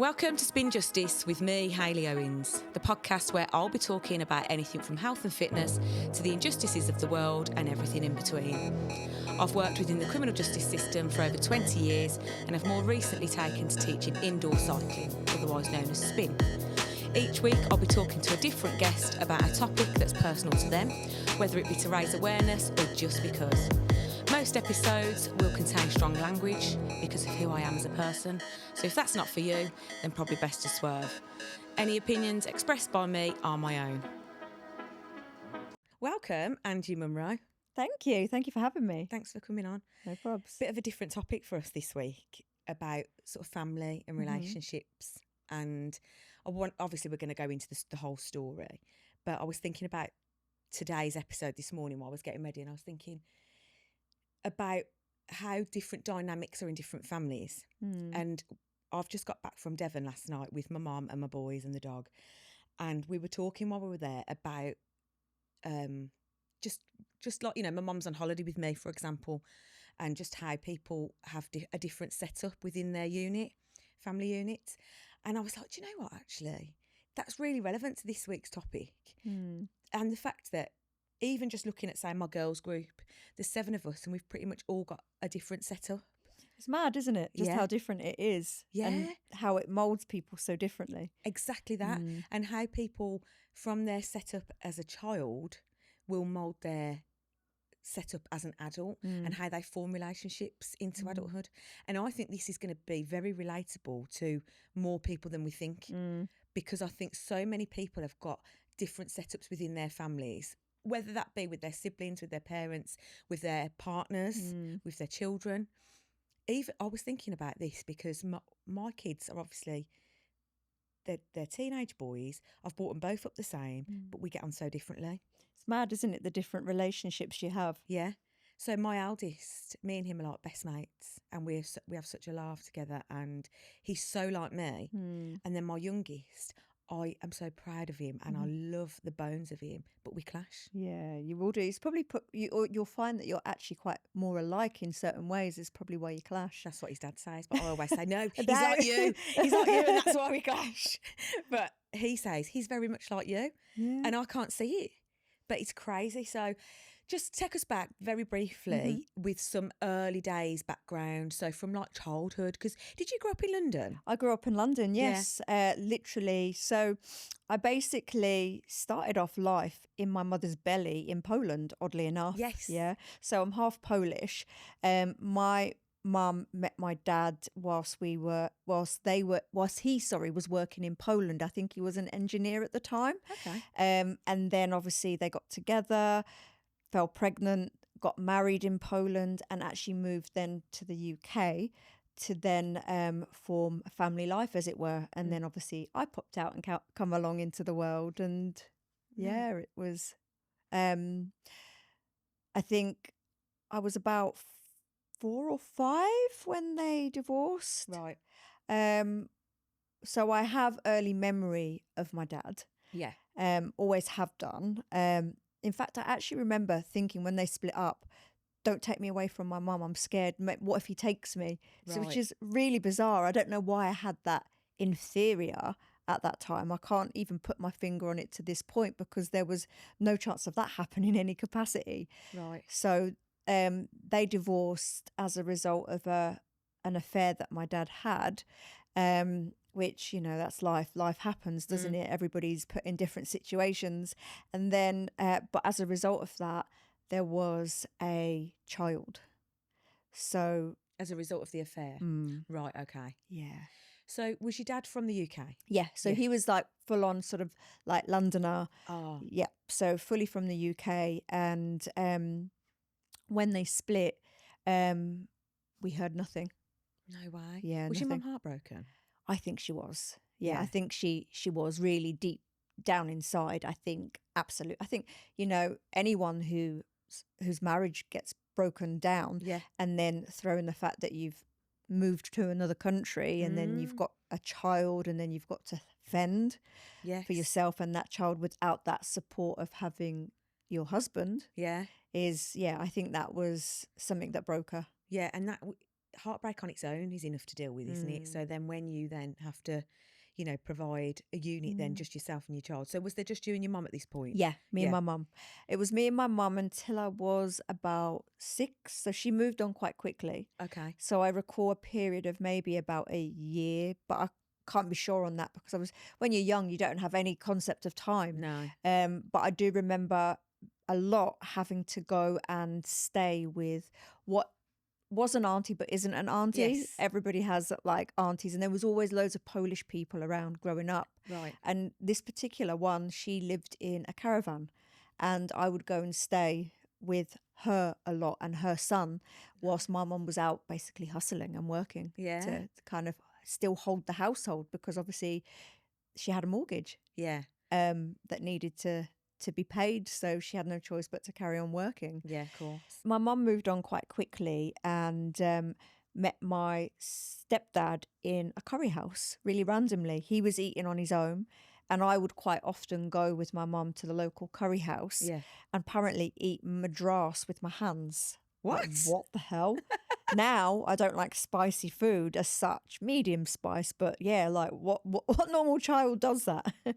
Welcome to Spin Justice with me, Hayley Owens, the podcast where I'll be talking about anything from health and fitness to the injustices of the world and everything in between. I've worked within the criminal justice system for over 20 years and have more recently taken to teaching indoor cycling, otherwise known as spin. Each week I'll be talking to a different guest about a topic that's personal to them, whether it be to raise awareness or just because. Most episodes will contain strong language because of who I am as a person, so if that's not for you, then probably best to swerve. Any opinions expressed by me are my own. Welcome, Angie Monroe. Thank you for having me. Thanks for coming on. No probs. Bit of a different topic for us this week about sort of family and relationships. And obviously we're going to go into the whole story, but I was thinking about today's episode this morning while I was getting ready, and I was thinking about how different dynamics are in different families. And I've just got back from Devon last night with my mum and my boys and the dog, and we were talking while we were there about just like, you know, my mum's on holiday with me, for example, and just how people have a different setup within their family unit. And I was like, do you know what, actually, that's really relevant to this week's topic. And the fact that even just looking at, say, my girls group, there's 7 of us and we've pretty much all got a different setup. It's mad, isn't it? Just how different it is. Yeah. And how it moulds people so differently. Exactly that. And how people from their setup as a child will mould their setup as an adult and how they form relationships into adulthood. And I think this is going to be very relatable to more people than we think, because I think so many people have got different setups within their families, whether that be with their siblings, with their parents, with their partners, with their children. Even I was thinking about this because my kids are obviously, they're teenage boys. I've brought them both up the same, but we get on so differently. It's mad, isn't it, the different relationships you have? Yeah. So my eldest, me and him are like best mates, and we have such a laugh together, and he's so like me. And then my youngest, I am so proud of him and I love the bones of him, but we clash. Yeah, you will do. It's probably you'll find that you're actually quite more alike in certain ways. It's probably why you clash. That's what his dad says, but I always say, no, he's like you. He's like you, and that's why we clash. But he says he's very much like you, and I can't see it. But it's crazy. So just take us back very briefly with some early days background. So from like childhood, because did you grow up in London? I grew up in London, yes, literally. So I basically started off life in my mother's belly in Poland, oddly enough. Yes. Yeah. So I'm half Polish. My mum met my dad whilst he was working in Poland. I think he was an engineer at the time. Okay. And then obviously they got together, fell pregnant, got married in Poland, and actually moved then to the UK to then form a family life, as it were. And then obviously I popped out and come along into the world, and it was I think I was about 4 or 5 when they divorced. Right. So I have early memory of my dad. Yeah. Always have done. In fact, I actually remember thinking when they split up, don't take me away from my mum, I'm scared. What if he takes me? Right. So, which is really bizarre. I don't know why I had that inferior at that time. I can't even put my finger on it to this point, because there was no chance of that happening in any capacity. Right. So they divorced as a result of an affair that my dad had, which, you know, that's life. Life happens, doesn't it? Everybody's put in different situations. And then, but as a result of that, there was a child. So As a result of the affair? Right, okay. yeah. So was your dad from the UK? Yeah, so he was like full on sort of like Londoner. Oh. Yeah, so fully from the UK. And when they split, we heard nothing. No way. Yeah, Was your nothing. mum heartbroken? I think she was. Yeah, Yeah. I think she was really deep down inside. I think absolutely. I think, you know, anyone whose marriage gets broken down, Yeah. and then throw in the fact that you've moved to another country, and then you've got a child, and then you've got to fend Yes. for yourself and that child without that support of having your husband Yeah. I think that was something that broke her. Yeah, and that heartbreak on its own is enough to deal with, isn't it? So then when you then have to, you know, provide a unit, then just yourself and your child. So was there just you and your mum at this point? Yeah, me and my mum. It was me and my mum until I was about 6. So she moved on quite quickly. Okay. So I recall a period of maybe about a year, but I can't be sure on that because when you're young, you don't have any concept of time. No. But I do remember a lot having to go and stay with what was an auntie but isn't an auntie. Yes. Everybody has like aunties, and there was always loads of Polish people around growing up. Right. And this particular one, she lived in a caravan, and I would go and stay with her a lot and her son whilst my mum was out basically hustling and working to kind of still hold the household, because obviously she had a mortgage that needed to be paid, so she had no choice but to carry on working. Yeah, of course. My mum moved on quite quickly and met my stepdad in a curry house really randomly. He was eating on his own, and I would quite often go with my mum to the local curry house and apparently eat madras with my hands. What? Like, what the hell? Now I don't like spicy food as such, medium spice, but yeah, like what normal child does that? Oh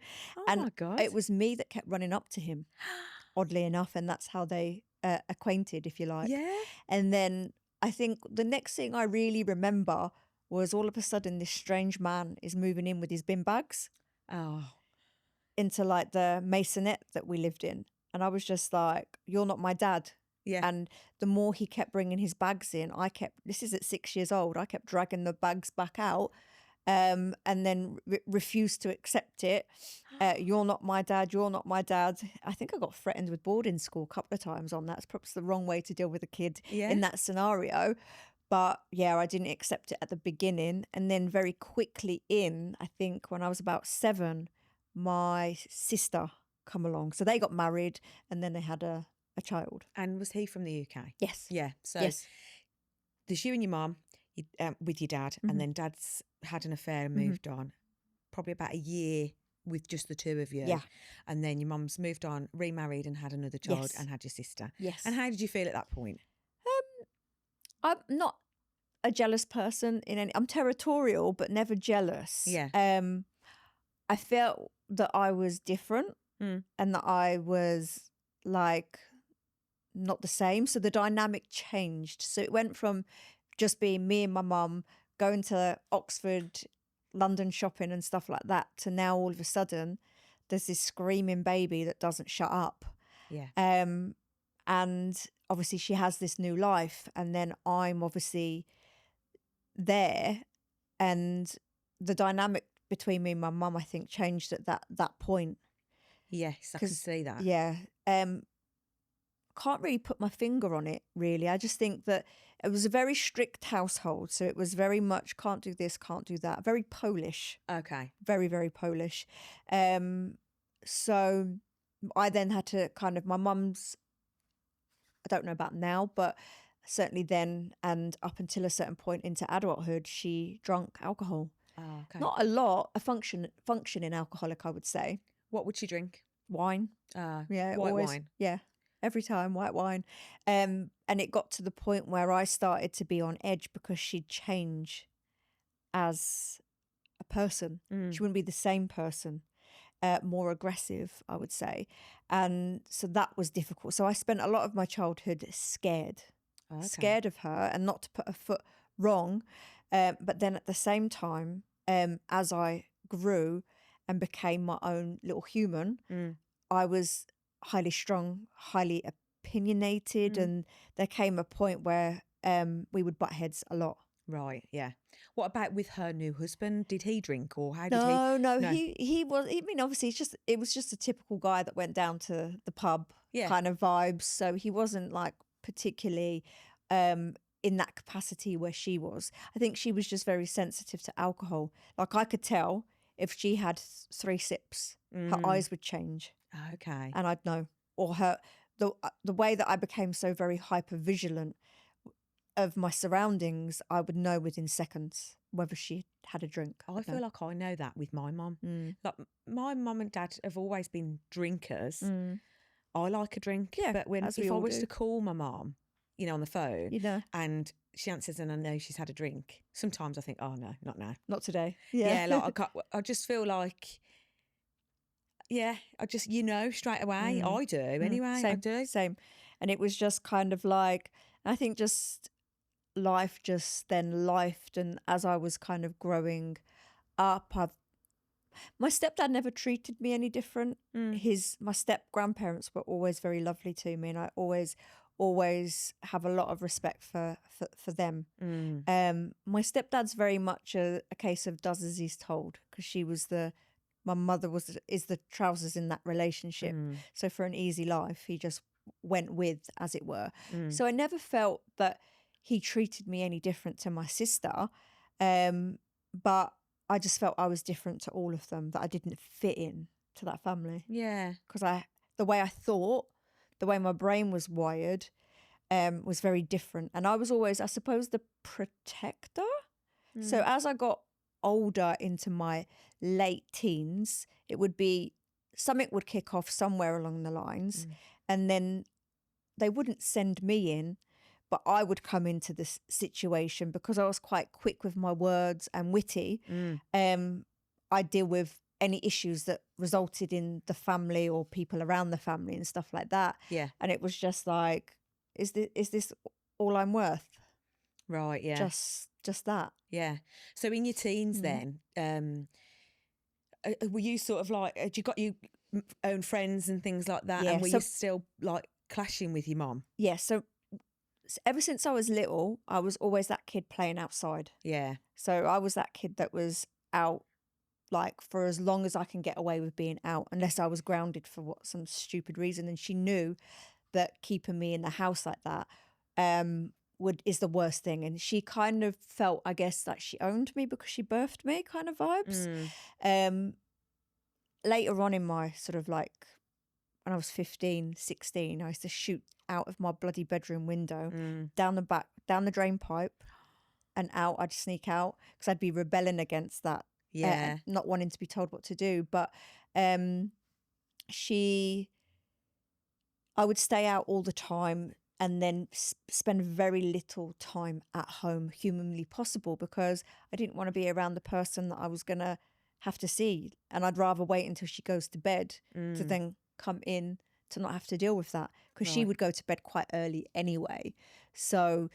my God. It was me that kept running up to him, oddly enough, and that's how they acquainted, if you like. Yeah. And then I think the next thing I really remember was all of a sudden this strange man is moving in with his bin bags into like the maisonette that we lived in. And I was just like, you're not my dad. Yeah. And the more he kept bringing his bags in, this is at 6 years old, I kept dragging the bags back out and then refused to accept it. You're not my dad, you're not my dad. I think I got threatened with boarding school a couple of times on that. It's perhaps the wrong way to deal with a kid in that scenario. But yeah, I didn't accept it at the beginning. And then very quickly I think when I was about 7, my sister come along. So they got married and then they had a child. And was he from the UK? Yes. Yeah. So yes. there's you and your mum with your dad, and then dad's had an affair and moved on, probably about a year with just the two of you. Yeah. And then your mum's moved on, remarried and had another child and had your sister. Yes. And how did you feel at that point? I'm not a jealous person I'm territorial, but never jealous. Yeah. I felt that I was different and that I was like not the same. So the dynamic changed. So it went from just being me and my mum going to Oxford, London shopping and stuff like that, to now all of a sudden there's this screaming baby that doesn't shut up. Yeah. And obviously she has this new life, and then I'm obviously there, and the dynamic between me and my mum, I think, changed at that point. Yes, I can see that. Yeah. Can't really put my finger on it, really. I just think that it was a very strict household. So it was very much can't do this, can't do that. Very Polish. Okay. Very, very Polish. So I then had to kind of, my mum's, I don't know about now, but certainly then and up until a certain point into adulthood, she drank alcohol. Oh, okay. Not a lot, a functioning alcoholic, I would say. What would she drink? Wine. White always, wine. Yeah, every time white wine. And it got to the point where I started to be on edge because she'd change as a person. She wouldn't be the same person, more aggressive, I would say. And so that was difficult. So I spent a lot of my childhood scared of her, and not to put a foot wrong. But then at the same time, as I grew and became my own little human, I was highly strung, highly opinionated, and there came a point where we would butt heads a lot. Right, yeah. What about with her new husband? Did he drink, or how did he? No, he was. I mean, obviously, it was just a typical guy that went down to the pub kind of vibes. So he wasn't like particularly in that capacity where she was. I think she was just very sensitive to alcohol. Like I could tell if she had 3 sips, her eyes would change. Okay. And I'd know. Or the way that I became so very hyper vigilant of my surroundings, I would know within seconds whether she had a drink. I feel like I know that with my mum. Like my mum and dad have always been drinkers. I like a drink, but if I was to call my mum, on the phone, you know, and she answers and I know she's had a drink, sometimes I think, oh no, not now. Not today. Yeah, like I just feel like, yeah, I just, straight away. I do anyway. Same, I do. same. And it was just kind of like, I think just life just then lifed. And as I was kind of growing up, my stepdad never treated me any different. My step grandparents were always very lovely to me, and I always have a lot of respect for them. My stepdad's very much a case of does as he's told, because my mother is the trousers in that relationship. So for an easy life, he just went with, as it were. So I never felt that he treated me any different to my sister, but I just felt I was different to all of them, that I didn't fit in to that family. Yeah. Because the way I thought, the way my brain was wired, was very different. And I was always, I suppose, the protector. So as I got older into my late teens, it would be something would kick off somewhere along the lines, and then they wouldn't send me in, but I would come into this situation because I was quite quick with my words and witty. I'd deal with any issues that resulted in the family or people around the family and stuff like that. Yeah. And it was just like, is this all I'm worth? Right. Yeah. Just that. Yeah. So in your teens then, were you sort of like, had you got your own friends and things like that? Yeah, And were you still like clashing with your mom? Yeah. So ever since I was little, I was always that kid playing outside. Yeah. So I was that kid that was out like for as long as I can get away with being out, unless I was grounded for some stupid reason. And she knew that keeping me in the house like that is the worst thing. And she kind of felt, I guess, that she owned me because she birthed me kind of vibes. Later on in my sort of like, when I was 15, 16, I used to shoot out of my bloody bedroom window, down the drain pipe and out. I'd sneak out because I'd be rebelling against that. Yeah. Not wanting to be told what to do. But I would stay out all the time and then spend very little time at home humanly possible, because I didn't want to be around the person that I was going to have to see. And I'd rather wait until she goes to bed to then come in to not have to deal with that, because she would go to bed quite early anyway. So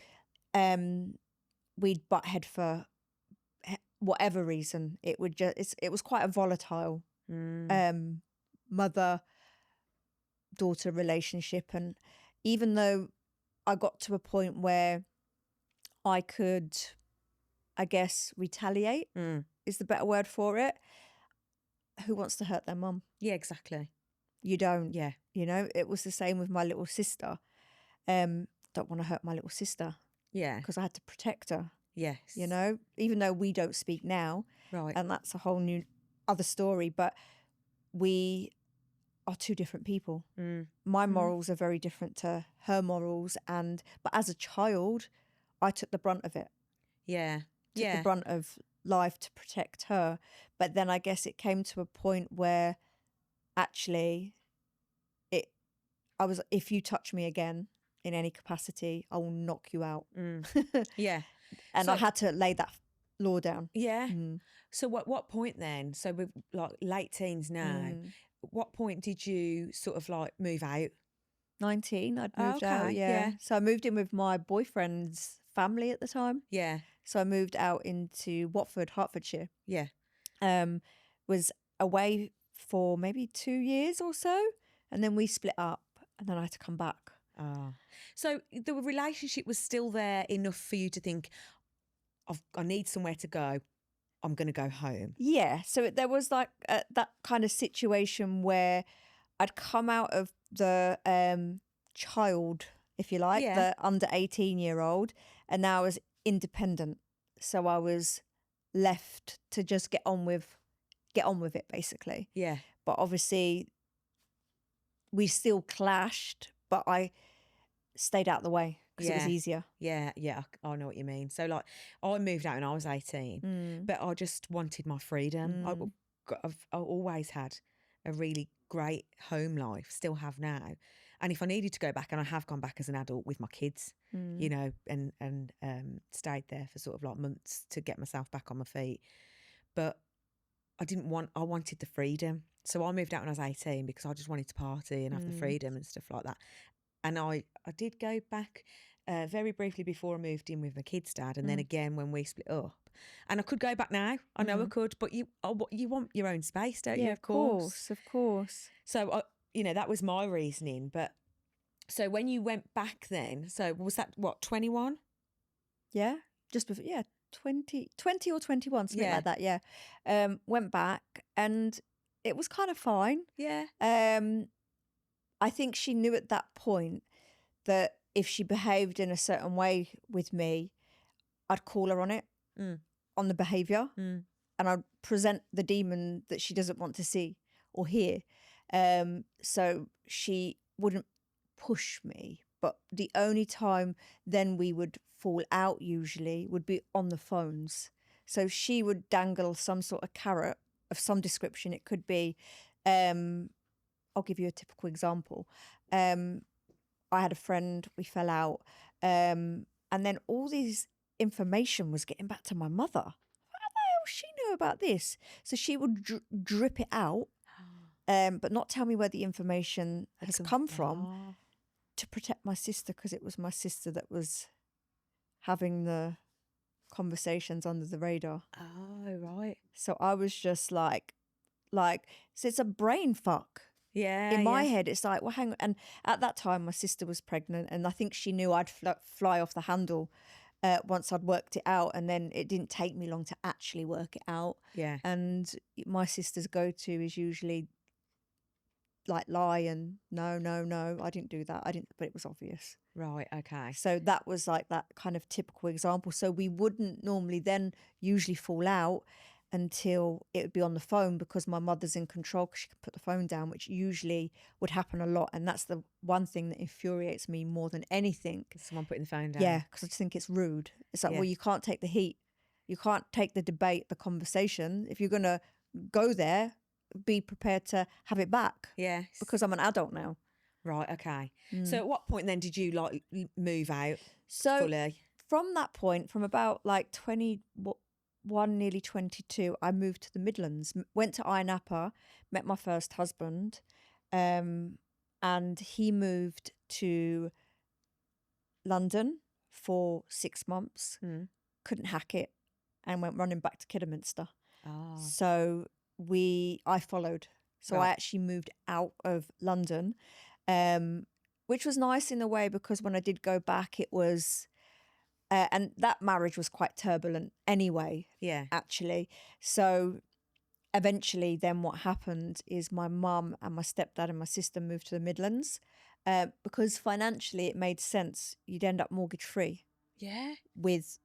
we'd butt head for whatever reason. It was quite a volatile mother-daughter relationship. And even though I got to a point where I could, I guess, retaliate is the better word for it, who wants to hurt their mum? Yeah, exactly. You don't. Yeah. It was the same with my little sister. Don't want to hurt my little sister. Yeah. Because I had to protect her. Yes. Even though we don't speak now. Right. And that's a whole new other story. But we are two different people. My morals are very different to her morals. But as a child, I took the brunt of it. Yeah. Took the brunt of life to protect her. But then I guess it came to a point where actually if you touch me again in any capacity, I will knock you out. Yeah. And I had to lay that law down. Yeah. So what point then? So we're like late teens now. What point did you sort of like move out? 19, I'd moved out. Yeah. So I moved in with my boyfriend's family at the time. Yeah. So I moved out into Watford, Hertfordshire. Yeah. Was away for maybe 2 years or so. And then we split up and then I had to come back. So the relationship was still there enough for you to think, I need somewhere to go. I'm going to go home. Yeah. So there was like that kind of situation where I'd come out of the child, if you like, the under 18-year-old, and now I was independent. So I was left to just get on with it, basically. Yeah. But obviously we still clashed, but I stayed out the way because it was easier. Yeah, I know what you mean. So like I moved out when I was 18, but I just wanted my freedom. I've always had a really great home life, still have now. And if I needed to go back, and I have gone back as an adult with my kids, you know, and stayed there for sort of like months to get myself back on my feet. But I wanted the freedom. So I moved out when I was 18 because I just wanted to party and have the freedom and stuff like that. And I did go back very briefly before I moved in with my kids' dad, and then again when we split up. And I could go back now. I know I could, but you want your own space, don't you? Of course. So, you know, that was my reasoning. But so when you went back then, so was that, what, 21? Yeah, just before, 20 or 21, something like that, went back and it was kind of fine. Yeah. I think she knew at that point that if she behaved in a certain way with me, I'd call her on it, on the behaviour, and I'd present the demon that she doesn't want to see or hear. So she wouldn't push me, but the only time then we would fall out usually would be on the phones. So she would dangle some sort of carrot of some description. It could be, I'll give you a typical example. I had a friend, we fell out, and then all these information was getting back to my mother. How the hell she knew about this? So she would drip it out, but not tell me where the information has come from, to protect my sister, because it was my sister that was having the conversations under the radar. Oh, right. So I was just like, so it's a brain fuck. Yeah. In my head, it's like, well, hang on. And at that time, my sister was pregnant, and I think she knew I'd fly off the handle once I'd worked it out. And then it didn't take me long to actually work it out. Yeah. And my sister's go-to is usually like lie and no, I didn't do that. I didn't, but it was obvious. Right, okay. So that was like that kind of typical example. So we wouldn't normally then usually fall out until it would be on the phone, because my mother's in control because she could put the phone down, which usually would happen a lot. And that's the one thing that infuriates me more than anything. Someone putting the phone down. Yeah, because I just think it's rude. It's like, well, you can't take the heat. You can't take the debate, the conversation. If you're going to go there, be prepared to have it back. Yes. Because I'm an adult now. Right, okay. So at what point then did you like move out fully? From that point, from about like 21, nearly 22, I moved to the Midlands, went to Ayia Napa, met my first husband, and he moved to London for 6 months, couldn't hack it, and went running back to Kidderminster. So I followed. So I actually moved out of London, which was nice in a way, because when I did go back, it was, and that marriage was quite turbulent anyway, actually. So eventually then what happened is my mum and my stepdad and my sister moved to the Midlands, because financially it made sense. You'd end up mortgage free. Yeah. With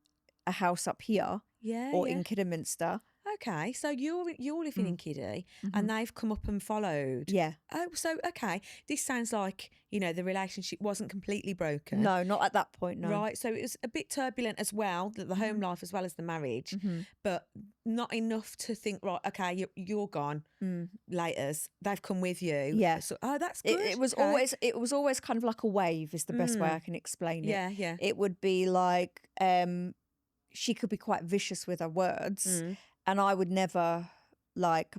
a house up here or in Kidderminster. Okay, so you're living in Kiddie, and they've come up and followed. Yeah. Oh, so okay. This sounds like, you know, the relationship wasn't completely broken. No, not at that point. No. Right. So it was a bit turbulent as well, the home life as well as the marriage, but not enough to think, right, okay, you're gone. Laters, they've come with you. Yeah. So that's good. It was always kind of like a wave, is the best way I can explain it. Yeah, yeah. It would be like, she could be quite vicious with her words. And I would never like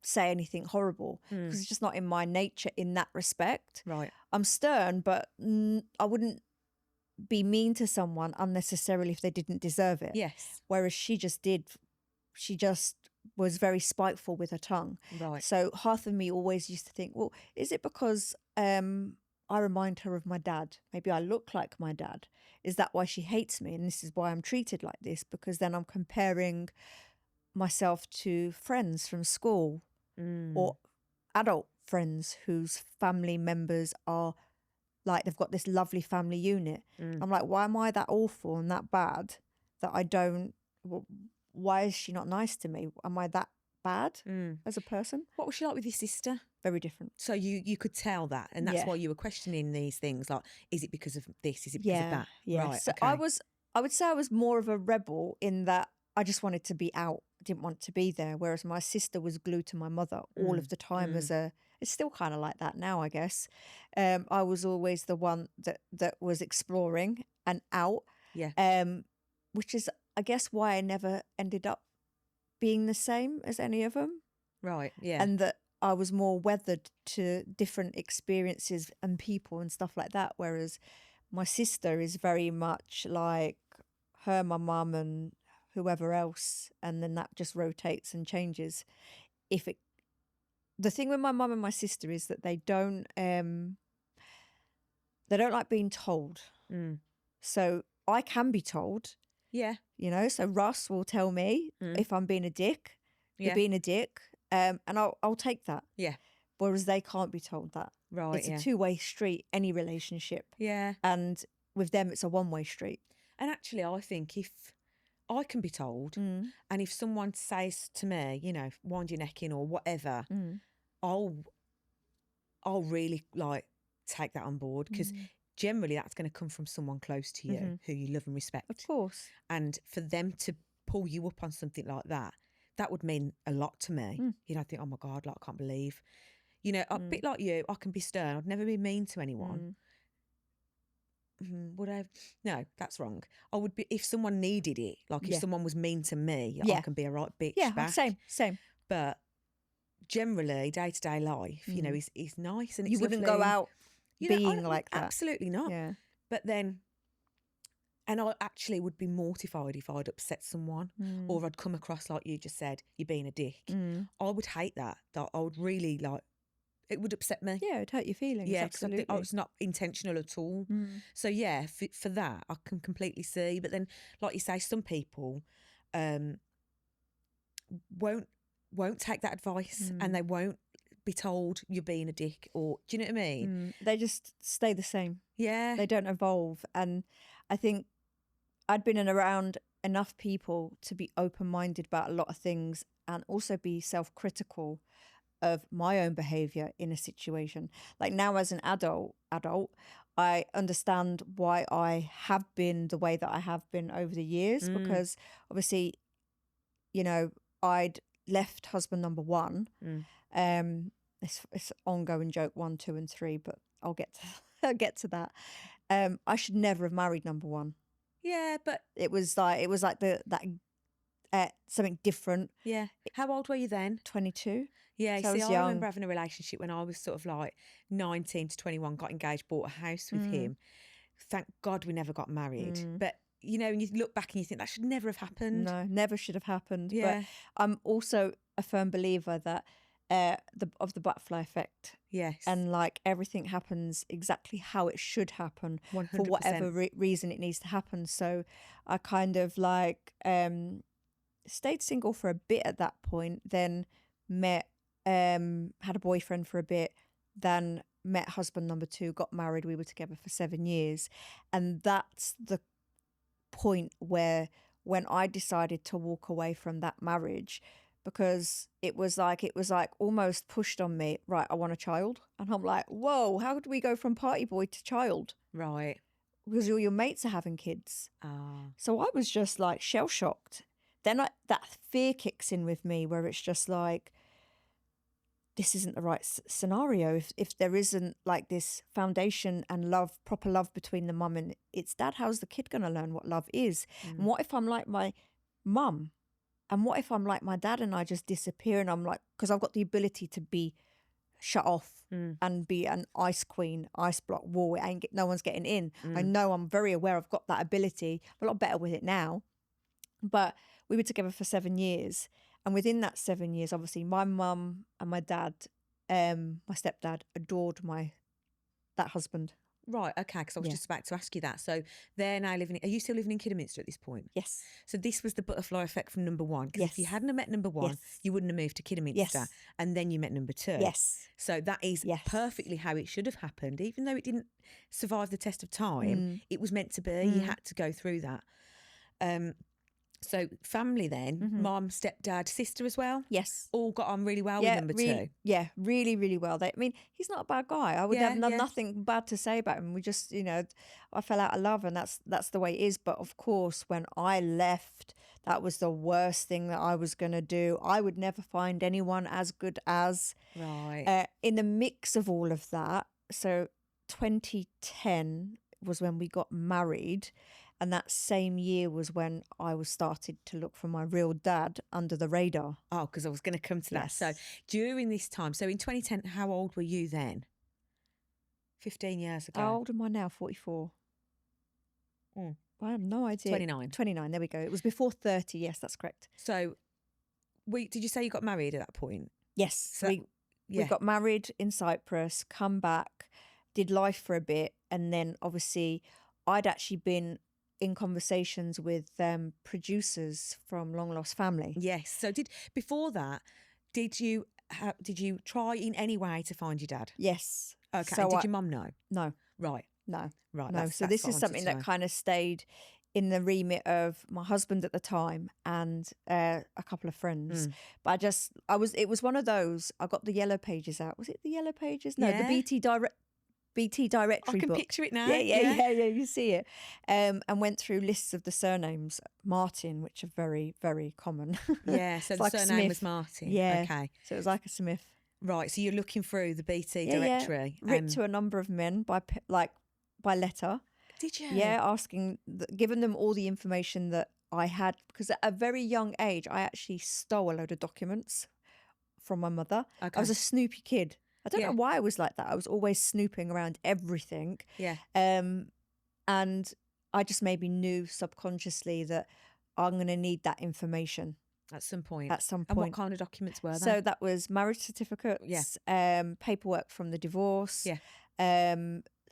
say anything horrible, because it's just not in my nature in that respect. Right. I'm stern, but I wouldn't be mean to someone unnecessarily if they didn't deserve it. Yes. Whereas she just did. She just was very spiteful with her tongue. Right. So half of me always used to think, well, is it because I remind her of my dad? Maybe I look like my dad. Is that why she hates me? And this is why I'm treated like this, because then I'm comparing myself to friends from school or adult friends whose family members are like, they've got this lovely family unit. I'm like, why am I that awful and that bad that I don't, why is she not nice to me? Am I that bad as a person? What was she like with your sister? Very different. So you could tell that, and that's why you were questioning these things, like, is it because of this? Is it because of that? Yeah. Right. So okay. I would say I was more of a rebel in that I just wanted to be out didn't want to be there. Whereas my sister was glued to my mother all of the time. It's still kind of like that now, I guess. I was always the one that was exploring and out. Yeah. Which is, I guess, why I never ended up being the same as any of them. Right. Yeah. And that I was more weathered to different experiences and people and stuff like that. Whereas my sister is very much like her, my mum, and whoever else, and then that just rotates and changes. The thing with my mum and my sister is that they don't like being told. So I can be told. Yeah. You know, so Russ will tell me if I'm being a dick. You're being a dick, and I'll take that. Yeah. Whereas they can't be told that. Right. It's a two-way street, any relationship. Yeah. And with them, it's a one-way street. And actually, I think if I can be told, and if someone says to me, you know, wind your neck in or whatever, I'll really like take that on board, because generally that's going to come from someone close to you who you love and respect. Of course. And for them to pull you up on something like that, that would mean a lot to me. You know, I think, oh my God, like, I can't believe, you know, a bit like you, I can be stern. I'd never be mean to anyone. Would I? No, that's wrong. I would be, if someone needed it, like if someone was mean to me, I can be a right bitch back. Same. But generally, day-to-day life, you know, is nice, and it's you wouldn't lovely. go out being like that. Absolutely not. Yeah. But then, and I actually would be mortified if I'd upset someone or I'd come across, like you just said, you're being a dick. I would hate that. I would really like, it would upset me. Yeah, it'd hurt your feelings. Yeah, absolutely. because it's not intentional at all. So yeah, for that, I can completely see. But then, like you say, some people won't take that advice, and they won't be told you're being a dick, or do you know what I mean? They just stay the same. Yeah. They don't evolve. And I think I'd been around enough people to be open-minded about a lot of things, and also be self-critical of my own behaviour in a situation. Like now as an adult, I understand why I have been the way that I have been over the years, because obviously, you know, I'd left husband number one. It's an ongoing joke, 1, 2, and 3, but I'll get to that. I should never have married number one. Yeah, but it was like something different. Yeah. How old were you then? 22. Yeah, So see, I was I young. remember having a relationship when I was sort of like 19 to 21, got engaged, bought a house with him. Thank God we never got married. But, you know, and you look back and you think that should never have happened. No, never should have happened. Yeah. But I'm also a firm believer that of the butterfly effect. Yes. And like everything happens exactly how it should happen 100%. for whatever reason it needs to happen. So I kind of like stayed single for a bit at that point, then met, had a boyfriend for a bit, then met husband number 2, got married. We were together for 7 years. And that's the point where when I decided to walk away from that marriage, because it was like almost pushed on me, right, I want a child. And I'm like, whoa, how do we go from party boy to child? Right. Because all your mates are having kids. Ah. So I was just like shell shocked. Then that fear kicks in with me, where it's just like, this isn't the right scenario. If there isn't like this foundation and love, proper love between the mum and its dad, how's the kid going to learn what love is? And what if I'm like my mum? And what if I'm like my dad and I just disappear, and I'm like, because I've got the ability to be shut off and be an ice queen, ice block wall. No one's getting in. I know, I'm very aware I've got that ability. I'm a lot better with it now. But we were together for 7 years. And within that 7 years, obviously, my mum and my dad, my stepdad, adored that husband. Right, okay, because I was just about to ask you that. So they're now living, are you still living in Kidderminster at this point? Yes. So this was the butterfly effect from number 1. Because if you hadn't have met number 1, you wouldn't have moved to Kidderminster. Yes. And then you met number 2. Yes. So that is perfectly how it should have happened. Even though it didn't survive the test of time, it was meant to be. You had to go through that. So family then, mum, stepdad, sister as well? Yes. All got on really well with number two? Yeah, really, really well. I mean, he's not a bad guy. I would have Yeah. nothing bad to say about him. We just, you know, I fell out of love, and that's the way it is. But of course, when I left, that was the worst thing that I was going to do. I would never find anyone as good as. Right. In the mix of all of that, so 2010 was when we got married. And that same year was when I was started to look for my real dad under the radar. Oh, because I was going to come to that. Yes. So during this time, so in 2010, how old were you then? 15 years ago. How old am I now? 44. I have no idea. 29. 29, there we go. It was before 30. Yes, that's correct. So did you say you got married at that point? Yes. So we got married in Cyprus, come back, did life for a bit. And then obviously I'd actually been in conversations with producers from Long Lost Family. Yes. So before that, did you try in any way to find your dad? Yes. Okay. So and did your mum know? No. Right. No. Right. No. So this is something that kind of stayed in the remit of my husband at the time and a couple of friends. But it was one of those, I got the yellow pages out. Was it the yellow pages? No, the BT directory I can book. picture it now. Yeah, you see it. And went through lists of the surnames, Martin, which are very, very common. Yeah, so the like surname was Martin. Yeah. Okay. So it was like a Smith. Right, so you're looking through the BT directory. Yeah. Writ to a number of men by letter. Did you? Yeah, giving them all the information that I had. Because at a very young age, I actually stole a load of documents from my mother. Okay. I was a snoopy kid. I don't know why I was like that. I was always snooping around everything. Yeah. And I just maybe knew subconsciously that I'm going to need that information. At some point. And what kind of documents were they? So that was marriage certificates, paperwork from the divorce,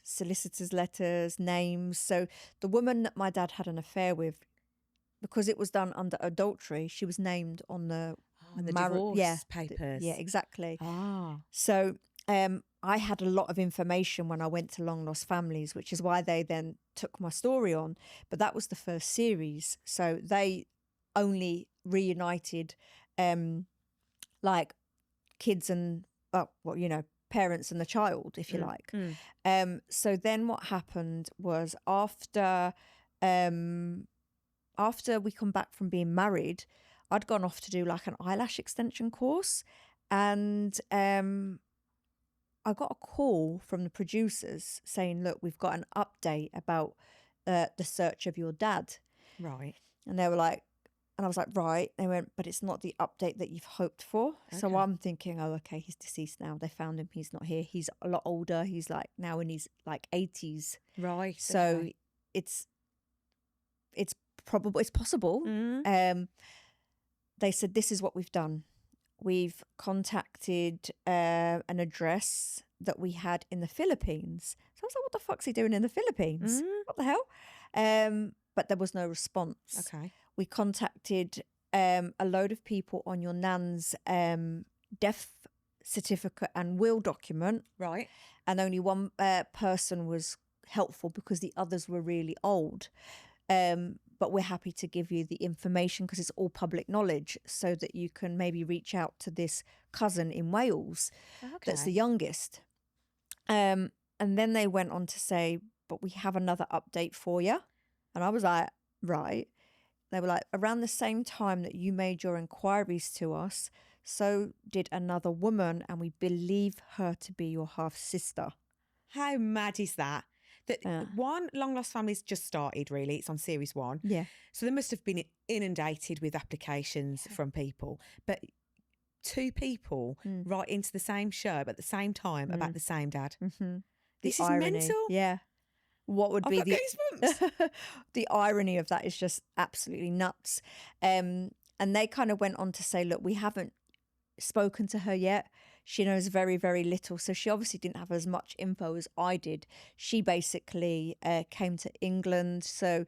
solicitors' letters, names. So the woman that my dad had an affair with, because it was done under adultery, she was named on the divorce papers. Yeah, exactly. Ah. So I had a lot of information when I went to Long Lost Families, which is why they then took my story on. But that was the first series. So they only reunited like kids and, parents and the child, if you like. So then what happened was after we come back from being married, I'd gone off to do like an eyelash extension course, and I got a call from the producers saying, look, we've got an update about the search of your dad. Right. And they were like, and I was like, right. They went, but it's not the update that you've hoped for. Okay. So I'm thinking, oh, okay, he's deceased now. They found him. He's not here. He's a lot older. He's like now in his like 80s. Right. So it's possible. They said, this is what we've done. We've contacted an address that we had in the Philippines. So I was like, what the fuck's he doing in the Philippines? What the hell? But there was no response. Okay. We contacted a load of people on your nan's death certificate and will document. Right. And only one person was helpful because the others were really old. But we're happy to give you the information because it's all public knowledge so that you can maybe reach out to this cousin in Wales that's the youngest. And then they went on to say, but we have another update for you. And I was like, right. They were like, around the same time that you made your inquiries to us, so did another woman, and we believe her to be your half-sister. How mad is that? One, Long Lost Families just started, really. It's on series 1. Yeah. So they must have been inundated with applications from people. But 2 people write into the same show at the same time about the same dad. Mm-hmm. This is mental. Yeah. What would be goosebumps. The irony of that is just absolutely nuts. And they kind of went on to say, look, we haven't spoken to her yet. She knows very, very little. So she obviously didn't have as much info as I did. She basically came to England. So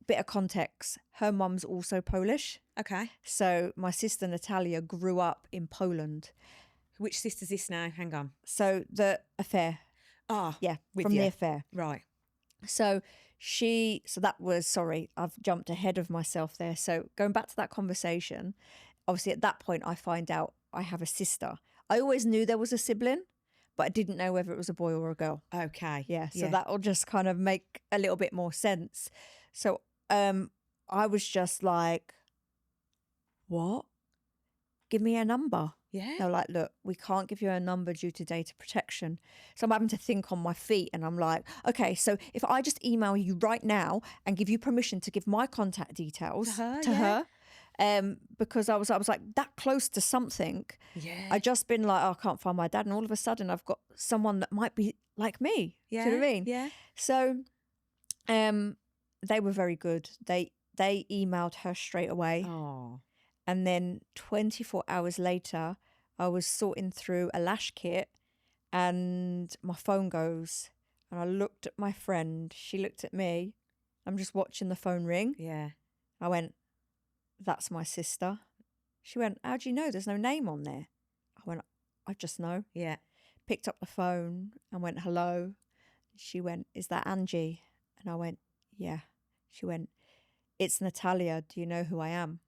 bit of context, her mum's also Polish. Okay. So my sister Natalia grew up in Poland. Which sister's this now? Hang on. So the affair. Ah. Yeah, with from you. the affair. Right. So So that was, sorry, I've jumped ahead of myself there. So going back to that conversation, obviously at that point I find out I have a sister. I always knew there was a sibling, but I didn't know whether it was a boy or a girl. Okay. Yeah, so that'll just kind of make a little bit more sense. So I was just like, what? Give me a number. Yeah. They're like, look, we can't give you a number due to data protection. So I'm having to think on my feet, and I'm like, okay, so if I just email you right now and give you permission to give my contact details to her, because I was like that close to something. Yeah. I just been like, oh, I can't find my dad, and all of a sudden I've got someone that might be like me. Yeah. Do you know what I mean? Yeah. So, they were very good. They emailed her straight away. Oh. And then 24 hours later, I was sorting through a lash kit and my phone goes. And I looked at my friend. She looked at me. I'm just watching the phone ring. Yeah. I went, that's my sister. She went, how do you know? There's no name on there. I went, I just know. Yeah. Picked up the phone and went, hello. She went, is that Angie? And I went, yeah. She went, it's Natalia. Do you know who I am?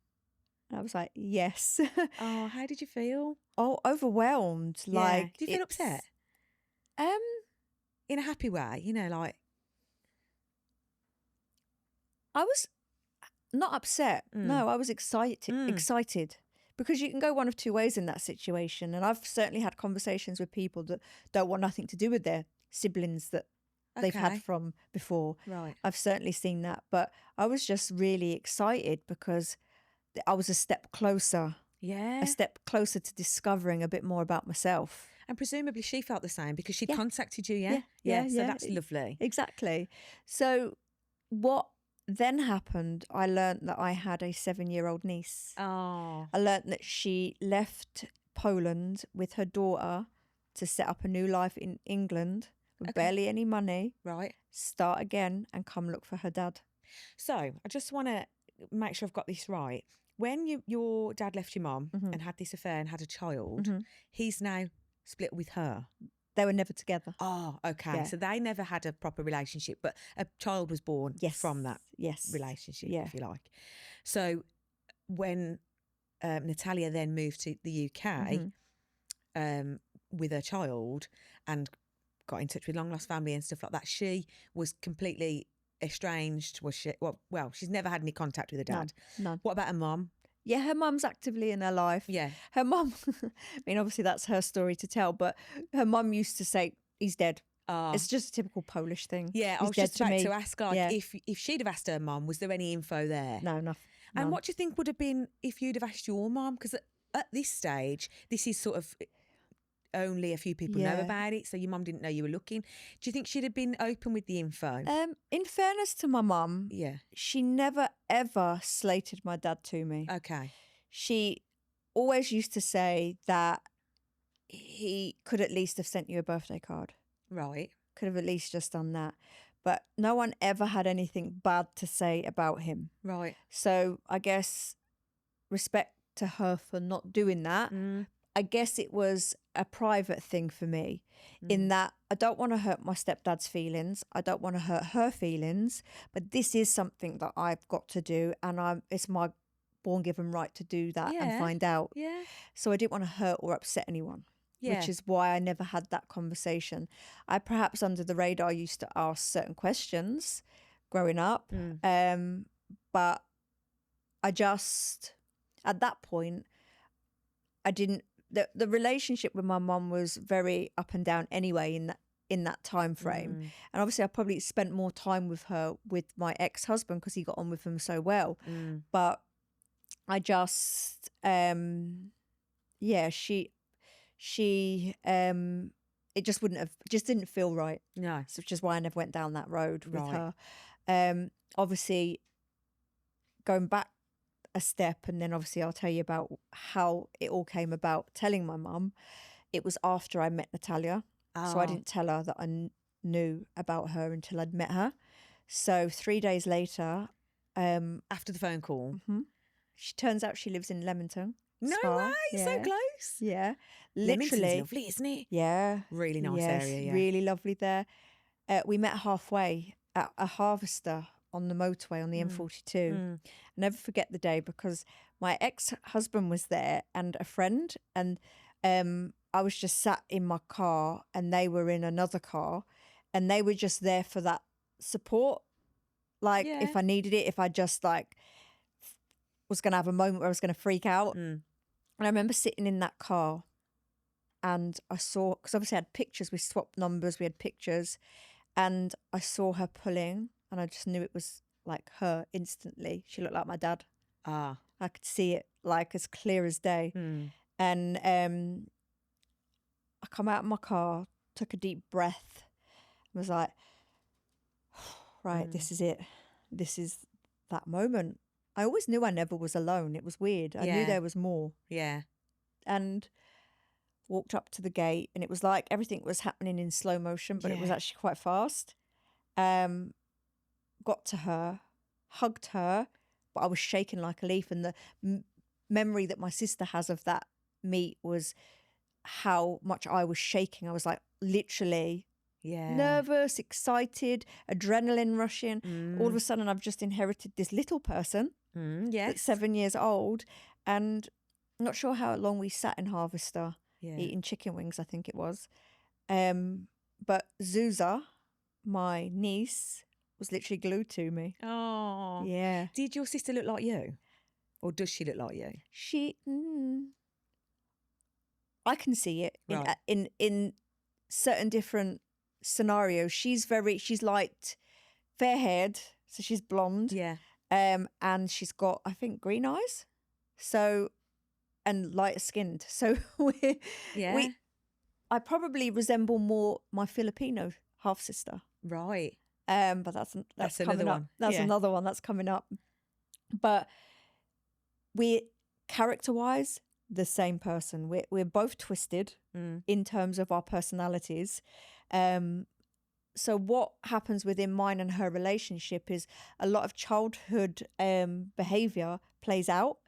And I was like, yes. Oh, how did you feel? Oh, overwhelmed. Yeah. Like, Did you feel upset? In a happy way, you know, like. I was not upset. No, I was excited. Because you can go one of two ways in that situation. And I've certainly had conversations with people that don't want nothing to do with their siblings that they've had from before. Right. I've certainly seen that. But I was just really excited because I was a step closer. Yeah. A step closer to discovering a bit more about myself. And presumably she felt the same because she Yeah. contacted you, yeah? Yeah. So that's lovely. Exactly. So what then happened, I learnt that I had a 7-year-old niece. Oh. I learnt that she left Poland with her daughter to set up a new life in England with barely any money. Right. Start again and come look for her dad. So I just want to make sure I've got this right. When your dad left your mum and had this affair and had a child, he's now split with her. They were never together. Oh, okay. Yeah. So they never had a proper relationship, but a child was born from that relationship, if you like. So when Natalia then moved to the UK with her child and got in touch with long lost family and stuff like that, she was completely estranged. Was she? Well, she's never had any contact with her dad. None. What about her mum? Yeah, her mum's actively in her life. Yeah. Her mum, I mean, obviously that's her story to tell, but her mum used to say, he's dead. It's just a typical Polish thing. Yeah, I was just about to ask, like, if she'd have asked her mum, was there any info there? No, nothing. And what do you think would have been if you'd have asked your mum? Because at this stage, this is sort of only a few people know about it, so your mum didn't know you were looking. Do you think she'd have been open with the info? In fairness to my mum, she never ever slated my dad to me. Okay. She always used to say that he could at least have sent you a birthday card. Right. Could have at least just done that. But no one ever had anything bad to say about him. Right. So I guess respect to her for not doing that. I guess it was a private thing for me in that I don't want to hurt my stepdad's feelings. I don't want to hurt her feelings, but this is something that I've got to do, and it's my born given right to do that and find out. Yeah. So I didn't want to hurt or upset anyone, which is why I never had that conversation. I perhaps under the radar used to ask certain questions growing up, but I just, at that point, I didn't, the relationship with my mum was very up and down anyway in that time frame. And obviously I probably spent more time with her with my ex-husband because he got on with him so well. But I just she it just didn't feel right. No. So, which is why I never went down that road with her. Obviously going back a step, and then obviously I'll tell you about how it all came about telling my mum. It was after I met Natalia. So I didn't tell her that I knew about her until I'd met her. So 3 days later, after the phone call, she turns out she lives in Leamington. No way, so close. Yeah, Leamington's literally lovely, isn't it? Yeah, Really nice area. Yeah, really lovely there. We met halfway, at a harvester on the motorway on the M42. I'll never forget the day because my ex-husband was there and a friend, and I was just sat in my car and they were in another car, and they were just there for that support. Like if I needed it, if I just like was going to have a moment where I was going to freak out. And I remember sitting in that car and I saw, because obviously I had pictures, we swapped numbers, we had pictures, and I saw her pulling and I just knew it was like her instantly. She looked like my dad. Ah. I could see it like as clear as day. And I come out of my car, took a deep breath, was like, right, this is it. This is that moment. I always knew I never was alone. It was weird. I knew there was more. Yeah. And walked up to the gate, and it was like everything was happening in slow motion, but it was actually quite fast. Got to her, hugged her, but I was shaking like a leaf. And the memory that my sister has of that meet was how much I was shaking. I was like literally nervous, excited, adrenaline rushing. All of a sudden, I've just inherited this little person that's 7 years old, and I'm not sure how long we sat in Harvester eating chicken wings, I think it was. But Zuza, my niece, was literally glued to me. Oh. Yeah. Did your sister look like you? Or does she look like you? She, I can see it Right. in certain different scenarios. She's light, fair haired, so she's blonde. Yeah. And she's got, I think, green eyes. So, and lighter skinned. So I probably resemble more my Filipino half sister. Right. But that's another coming up. one. That's another one that's coming up. But we're character-wise the same person. We're both twisted in terms of our personalities. So what happens within mine and her relationship is a lot of childhood behavior plays out.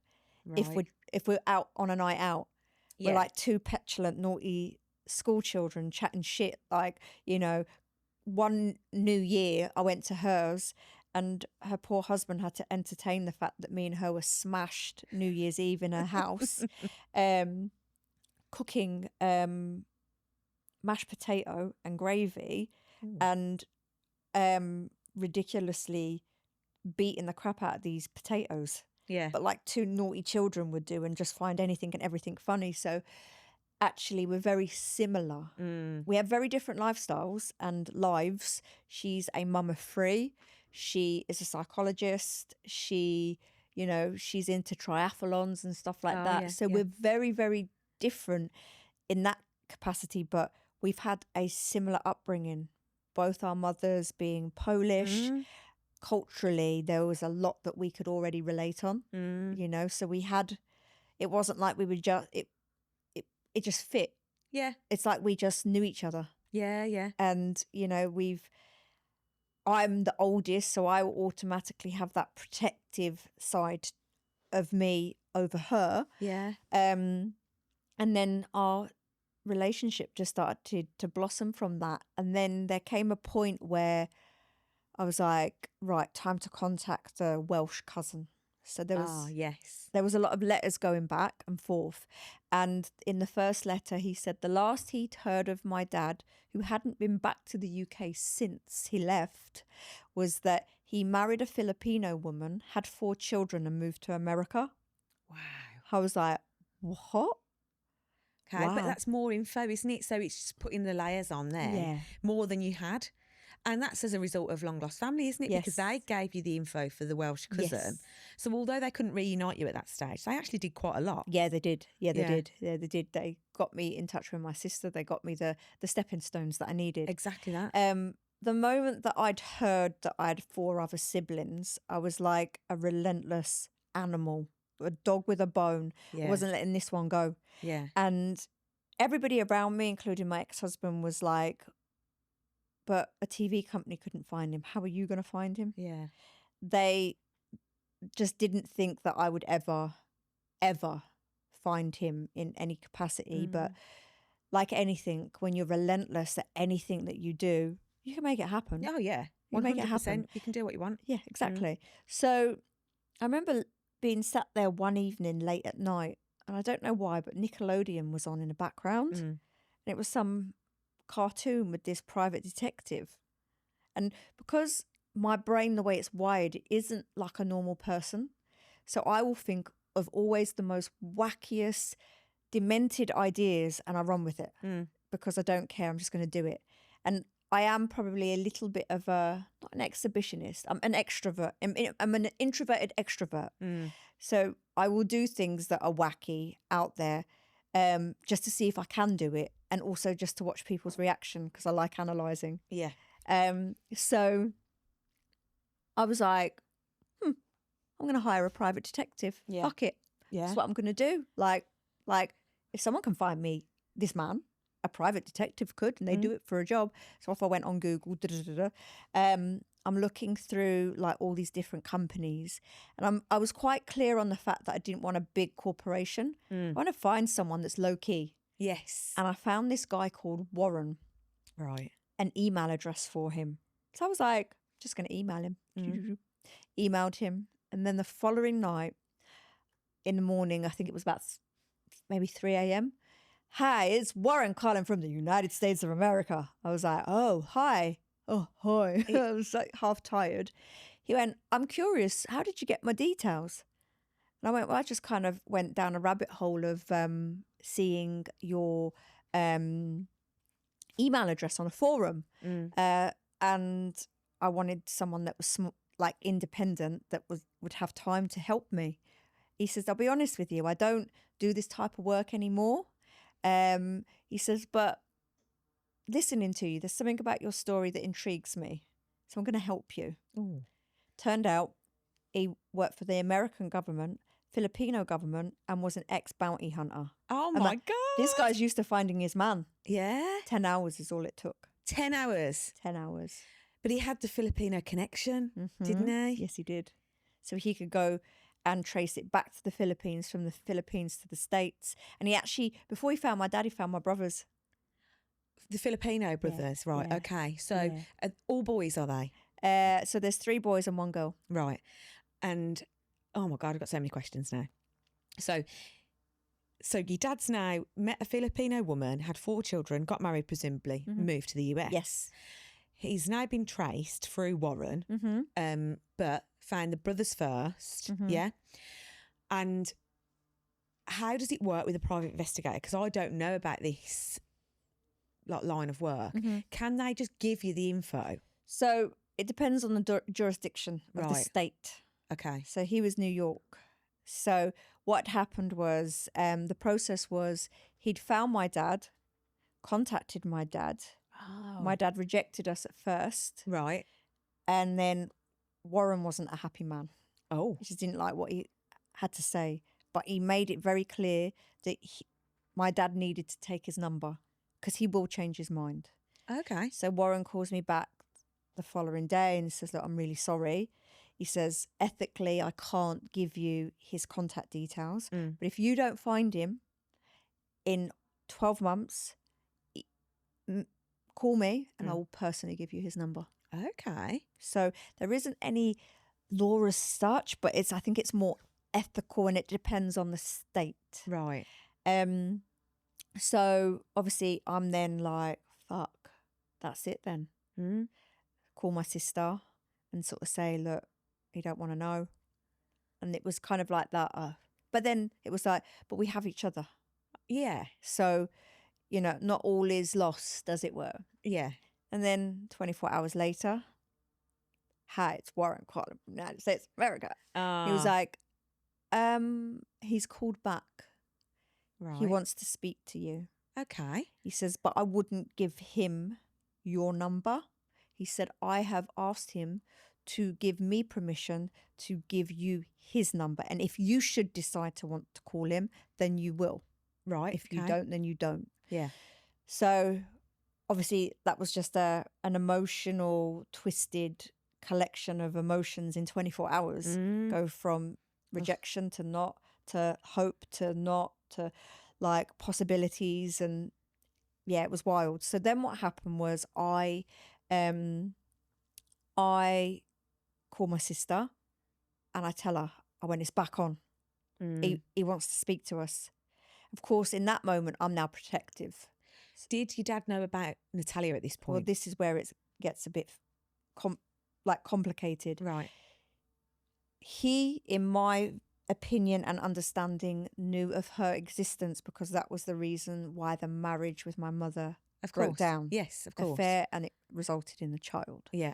Right. If we're out on a night out. We're like two petulant, naughty school children chatting shit. Like, you know, one New Year I went to hers and her poor husband had to entertain the fact that me and her were smashed New Year's Eve in her house, cooking mashed potato and gravy and ridiculously beating the crap out of these potatoes. Yeah. But like two naughty children would do, and just find anything and everything funny. So actually we're very similar. We have very different lifestyles and lives. She's a mum of three. She is a psychologist. She, you know, she's into triathlons and stuff like that. Yeah, so we're very, very different in that capacity, but we've had a similar upbringing. Both our mothers being Polish. Culturally, there was a lot that we could already relate on, you know, so we had, it wasn't like we would just, it just fit. Yeah. It's like we just knew each other. Yeah, yeah. And, you know, I'm the oldest, so I will automatically have that protective side of me over her. Yeah. And then our relationship just started to blossom from that. And then there came a point where I was like, right, time to contact a Welsh cousin. So there was a lot of letters going back and forth. And in the first letter, he said the last he'd heard of my dad, who hadn't been back to the UK since he left, was that he married a Filipino woman, had 4 children and moved to America. Wow. I was like, what? Okay, Wow. but that's more info, isn't it? So it's just putting the layers on there more than you had. And that's as a result of long lost family, isn't it? Yes. Because they gave you the info for the Welsh cousin. Yes. So although they couldn't reunite you at that stage, they actually did quite a lot. Yeah, they did. Yeah, they did. Yeah, they did. They got me in touch with my sister. They got me the stepping stones that I needed. Exactly that. The moment that I'd heard that I had 4 other siblings, I was like a relentless animal, a dog with a bone. I wasn't letting this one go. Yeah. And everybody around me, including my ex-husband, was like, but a TV company couldn't find him. How are you going to find him? Yeah. They just didn't think that I would ever find him in any capacity. But like anything, when you're relentless at anything that you do, you can make it happen. Oh, yeah. You make it happen. 100%. You can do what you want. Yeah, exactly. So I remember being sat there one evening late at night, and I don't know why, but Nickelodeon was on in the background. And it was some cartoon with this private detective. And because my brain, the way it's wired, isn't like a normal person. So I will think of always the most wackiest, demented ideas and I run with it because I don't care. I'm just going to do it. And I am probably a little bit of not an exhibitionist. I'm an extrovert. I'm an introverted extrovert. So I will do things that are wacky out there just to see if I can do it. And also just to watch people's reaction because I like analysing. Yeah. So I was like, I'm going to hire a private detective. Yeah. Fuck it. Yeah. That's what I'm going to do. Like if someone can find me this man, a private detective could, and they do it for a job. So if I went on Google, I'm looking through like all these different companies, and I was quite clear on the fact that I didn't want a big corporation. I want to find someone that's low key. Yes. And I found this guy called Warren. Right. An email address for him. So I was like, just going to email him. Emailed him. And then the following night in the morning, I think it was about maybe 3 a.m. Hi, it's Warren calling from the United States of America. I was like, oh, hi. Oh, hi. I was like half tired. He went, I'm curious, how did you get my details? And I went, well, I just kind of went down a rabbit hole of seeing your email address on a forum. And I wanted someone that was like independent that would have time to help me. He says, I'll be honest with you, I don't do this type of work anymore. He says, but listening to you, there's something about your story that intrigues me. So I'm going to help you. Ooh. Turned out he worked for the American government, Filipino government, and was an ex-bounty hunter. Oh, my God. This guy's used to finding his man. Yeah. 10 hours is all it took. 10 hours. 10 hours. But he had the Filipino connection, didn't he? Yes, he did. So he could go and trace it back to the Philippines, from the Philippines to the States. And he actually, before he found my dad, he found my brothers. The Filipino brothers, right. yeah, Okay. So all boys, are they? So there's 3 boys and 1 girl. Right. And, oh, my God, I've got so many questions now. So your dad's now met a Filipino woman, had 4 children, got married presumably, moved to the US. Yes. He's now been traced through Warren, but found the brothers first, yeah? And how does it work with a private investigator? Because I don't know about this line of work. Can they just give you the info? So it depends on the jurisdiction of the state. Okay. So he was New York. So what happened was the process was he'd found my dad, contacted my dad. Oh. My dad rejected us at first. Right. And then Warren wasn't a happy man. Oh. He just didn't like what he had to say. But he made it very clear that my dad needed to take his number because he will change his mind. Okay. So Warren calls me back the following day and says, look, I'm really sorry. He says, ethically, I can't give you his contact details. But if you don't find him in 12 months, call me and I will personally give you his number. Okay. So there isn't any law as such, but I think it's more ethical and it depends on the state. Right. So obviously I'm then like, fuck, that's it then. Call my sister and sort of say, look, you don't want to know. And it was kind of like that. But then it was like, but we have each other. Yeah. So, not all is lost, as it were. Yeah. And then 24 hours later, hi, it's Warren calling from the United States of America. He was like, he's called back. Right. He wants to speak to you. Okay. He says, but I wouldn't give him your number. He said, I have asked him to give me permission to give you his number. And if you should decide to want to call him, then you will. Right. If you don't, then you don't. Yeah. So obviously that was just an emotional, twisted collection of emotions in 24 hours. Go from rejection to not, to hope to not, to like possibilities. And yeah, it was wild. So then what happened was I I call my sister and I tell her, it's back on. He wants to speak to us. Of course, in that moment, I'm now protective. Did your dad know about Natalia at this point? Well, this is where it gets a bit complicated. Right. He, in my opinion and understanding, knew of her existence because that was the reason why the marriage with my mother broke down. Yes, of course. Affair, and it resulted in a child. Yeah.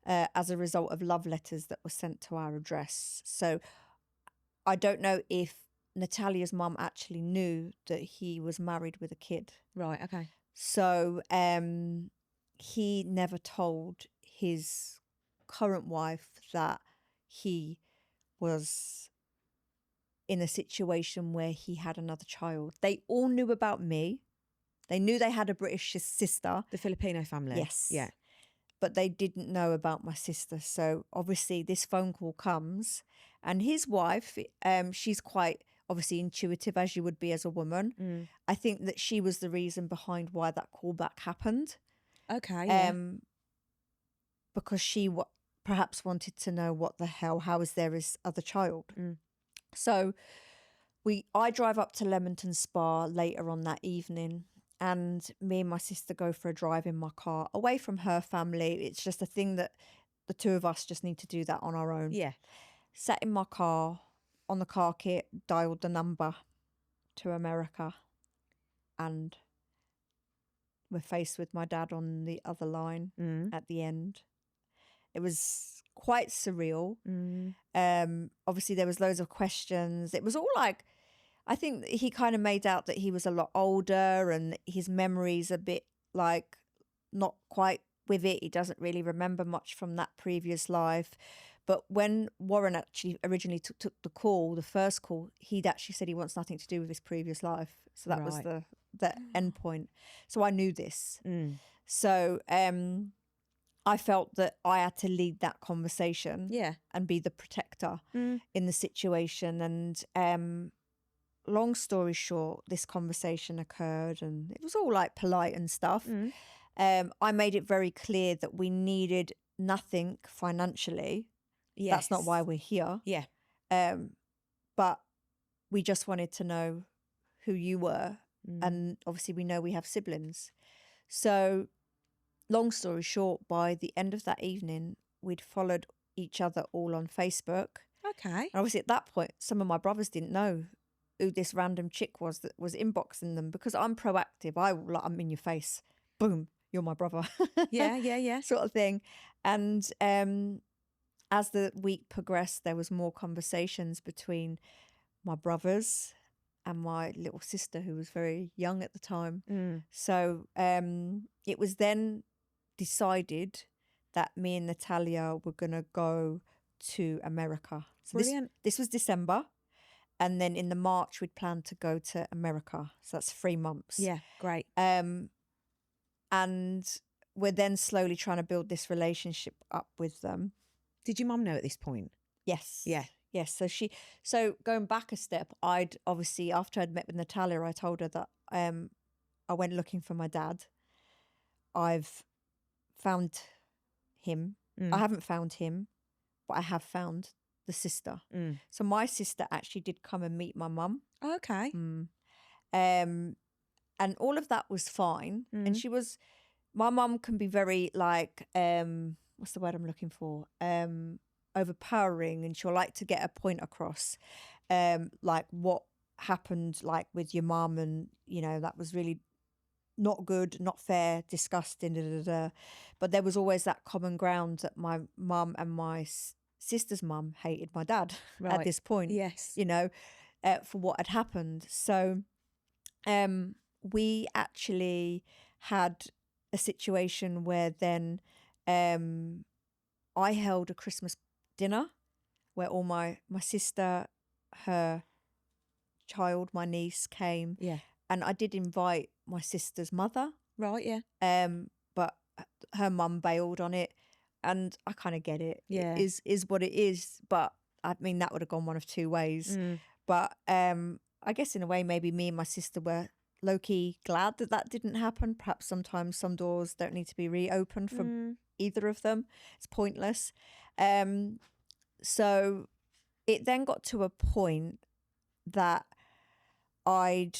As a result of love letters that were sent to our address. So I don't know if Natalia's mum actually knew that he was married with a kid. Right, okay. So he never told his current wife that he was in a situation where he had another child. They all knew about me. They knew they had a British sister. The Filipino family? Yes. Yeah. But they didn't know about my sister. So obviously this phone call comes, and his wife, she's quite obviously intuitive, as you would be as a woman. I think that she was the reason behind why that callback happened. Okay, yeah. Because she perhaps wanted to know what the hell, how is there his other child? So I drive up to Leamington Spa later on that evening, and me and my sister go for a drive in my car away from her family. It's just a thing that the two of us just need to do that on our own. Yeah. Sat in my car, on the car kit, dialed the number to America, and we're faced with my dad on the other line at the end. It was quite surreal. Obviously, there was loads of questions. It was all like, I think he kind of made out that he was a lot older and his memory's a bit like not quite with it. He doesn't really remember much from that previous life. But when Warren actually originally took the call, the first call, he'd actually said he wants nothing to do with his previous life. So that was the end point. So I knew this. So I felt that I had to lead that conversation and be the protector in the situation. And long story short, this conversation occurred and it was all like polite and stuff. I made it very clear that we needed nothing financially. Yes. That's not why we're here. Yeah. But we just wanted to know who you were. And obviously we know we have siblings. So long story short, by the end of that evening, we'd followed each other all on Facebook. Okay. And obviously at that point, some of my brothers didn't know who this random chick was that was inboxing them, because I'm proactive. I'm in your face. Boom, you're my brother. Yeah. Sort of thing. And as the week progressed, there was more conversations between my brothers and my little sister, who was very young at the time. So it was then decided that me and Natalia were going to go to America. So Brilliant. This was December. And then in the March, we'd planned to go to America. So that's 3 months. Yeah, great. And we're then slowly trying to build this relationship up with them. Did your mum know at this point? Yes. Yeah. Yes. So going back a step, I'd obviously, after I'd met with Natalia, I told her that I went looking for my dad. I've found him. I haven't found him, but I have found the sister. So my sister actually did come and meet my mum. Okay. And all of that was fine. And my mum can be very like, what's the word I'm looking for? Overpowering, and she'll like to get a point across. Like what happened like with your mum, and that was really not good, not fair, disgusting, But there was always that common ground that my mum and my sister's mum hated my dad at this point. Yes. For what had happened. So we actually had a situation where then I held a Christmas dinner where all my sister, her child, my niece came. Yeah. And I did invite my sister's mother. Right, yeah. But her mum bailed on it. And I kind of get it. Yeah. It is what it is. But I mean, that would have gone one of two ways. But I guess in a way, maybe me and my sister were low-key glad that that didn't happen. Perhaps sometimes some doors don't need to be reopened for either of them. It's pointless. So it then got to a point that I'd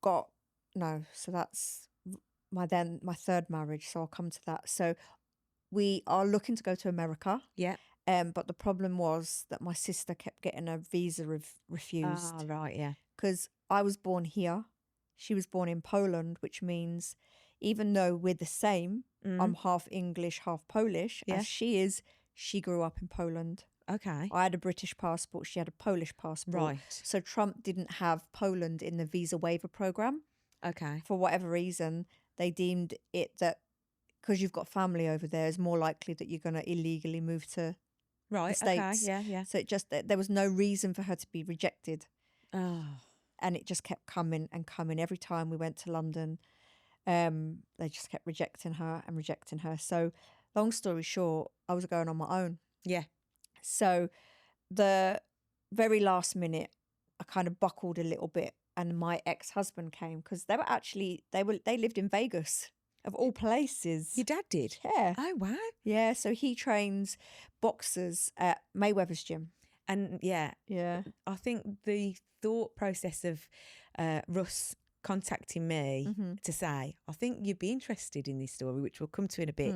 got, no, so that's my third marriage. So I'll come to that. So we are looking to go to America. Yeah. But the problem was that my sister kept getting a visa refused. Ah, right, yeah. Because I was born here. She was born in Poland, which means even though we're the same, I'm half English, half Polish, Yeah. as she is, she grew up in Poland. Okay. I had a British passport. She had a Polish passport. Right. So Trump didn't have Poland in the visa waiver program. Okay. For whatever reason, they deemed it that because you've got family over there, is more likely that you're going to illegally move to the States. Okay. Yeah, yeah. So it just, there was no reason for her to be rejected. Oh. And it just kept coming and coming. Every time we went to London, they just kept rejecting her and rejecting her. So long story short, I was going on my own. Yeah. So the very last minute, I kind of buckled a little bit, and my ex-husband came because they lived in Vegas, of all places. Your dad did? Yeah. Oh, wow. Yeah, so he trains boxers at Mayweather's gym. And yeah, I think the thought process of Russ contacting me to say, I think you'd be interested in this story, which we'll come to in a bit,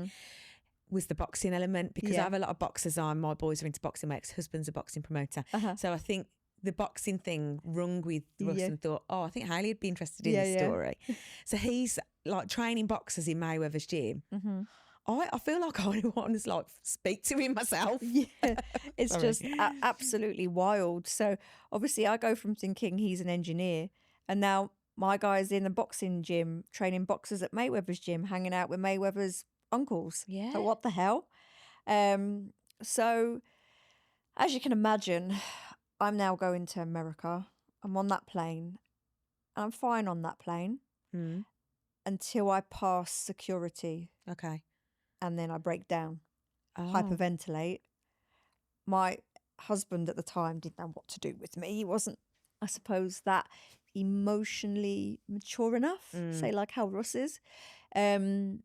was the boxing element, because I have a lot of boxers on. My boys are into boxing. My ex-husband's a boxing promoter. So I think the boxing thing rung with Russ and thought, oh, I think Hayley would be interested in this story. So he's like training boxers in Mayweather's gym. I feel like I want to like speak to him myself. Yeah, it's just absolutely wild. So obviously I go from thinking he's an engineer, and now my guy's in the boxing gym training boxers at Mayweather's gym, hanging out with Mayweather's uncles. Yeah. So what the hell? So as you can imagine, I'm now going to America. I'm on that plane, and I'm fine on that plane until I pass security. Okay. And then I break down, Oh. hyperventilate. My husband at the time didn't know what to do with me. He wasn't, I suppose, that emotionally mature enough, say like how Russ is. And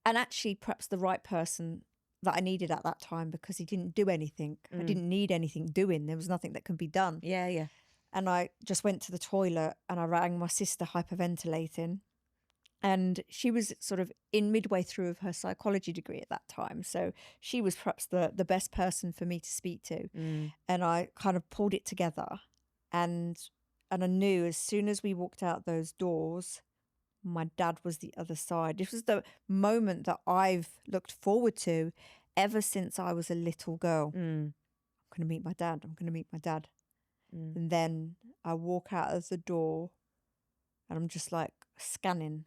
actually perhaps the right person that I needed at that time, because he didn't do anything. I didn't need anything doing. There was nothing that can be done. Yeah, yeah. And I just went to the toilet and I rang my sister hyperventilating. And she was sort of in midway through of her psychology degree at that time. So she was perhaps the best person for me to speak to. And I kind of pulled it together. And I knew as soon as we walked out those doors, my dad was the other side. This was the moment that I've looked forward to ever since I was a little girl. I'm going to meet my dad. I'm going to meet my dad. And then I walk out of the door and I'm just like scanning,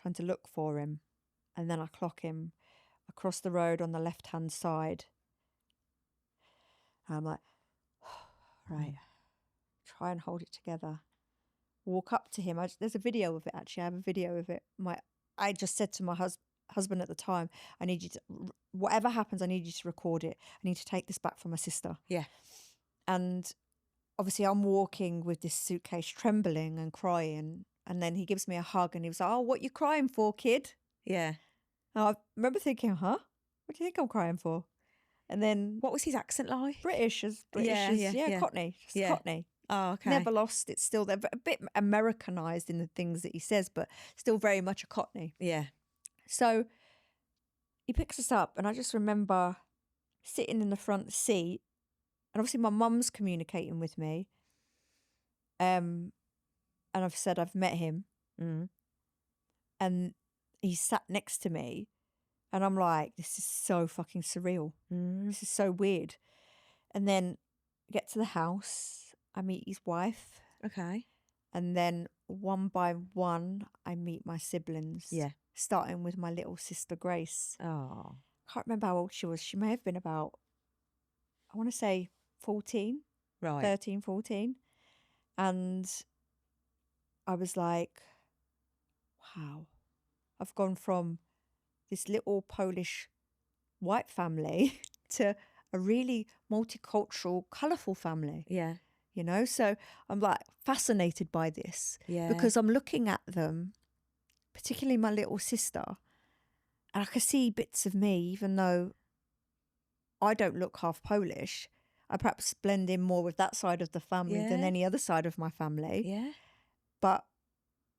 trying to look for him. And then I clock him across the road on the left-hand side. And I'm like, right, try and hold it together. Walk up to him. There's a video of it, actually. I have a video of it. I just said to my husband at the time, I need you to, whatever happens, I need you to record it. I need to take this back from my sister. Yeah. And obviously I'm walking with this suitcase, trembling and crying. And then he gives me a hug and he was like, oh, what you crying for, kid? Yeah. And I remember thinking, huh? What do you think I'm crying for? And then What was his accent like? British, Yeah. Cockney, just Cockney. Oh, okay. Never lost. It's still there, a bit Americanized in the things that he says, but still very much a Cockney. Yeah. So he picks us up and I just remember sitting in the front seat and obviously my mum's communicating with me. And I've said I've met him and he sat next to me and I'm like, this is so fucking surreal. This is so weird. And then get to the house, I meet his wife. Okay. And then one by one, I meet my siblings. Yeah. Starting with my little sister, Grace. Oh. Can't remember how old she was. She may have been about, I want to say 14, Right. 13, 14. And I was like, wow, I've gone from this little Polish white family to a really multicultural, colourful family. Yeah. You know, so I'm like, fascinated by this Yeah. because I'm looking at them, particularly my little sister, and I can see bits of me, even though I don't look half Polish. I perhaps blend in more with that side of the family than Yeah. any other side of my family. Yeah. But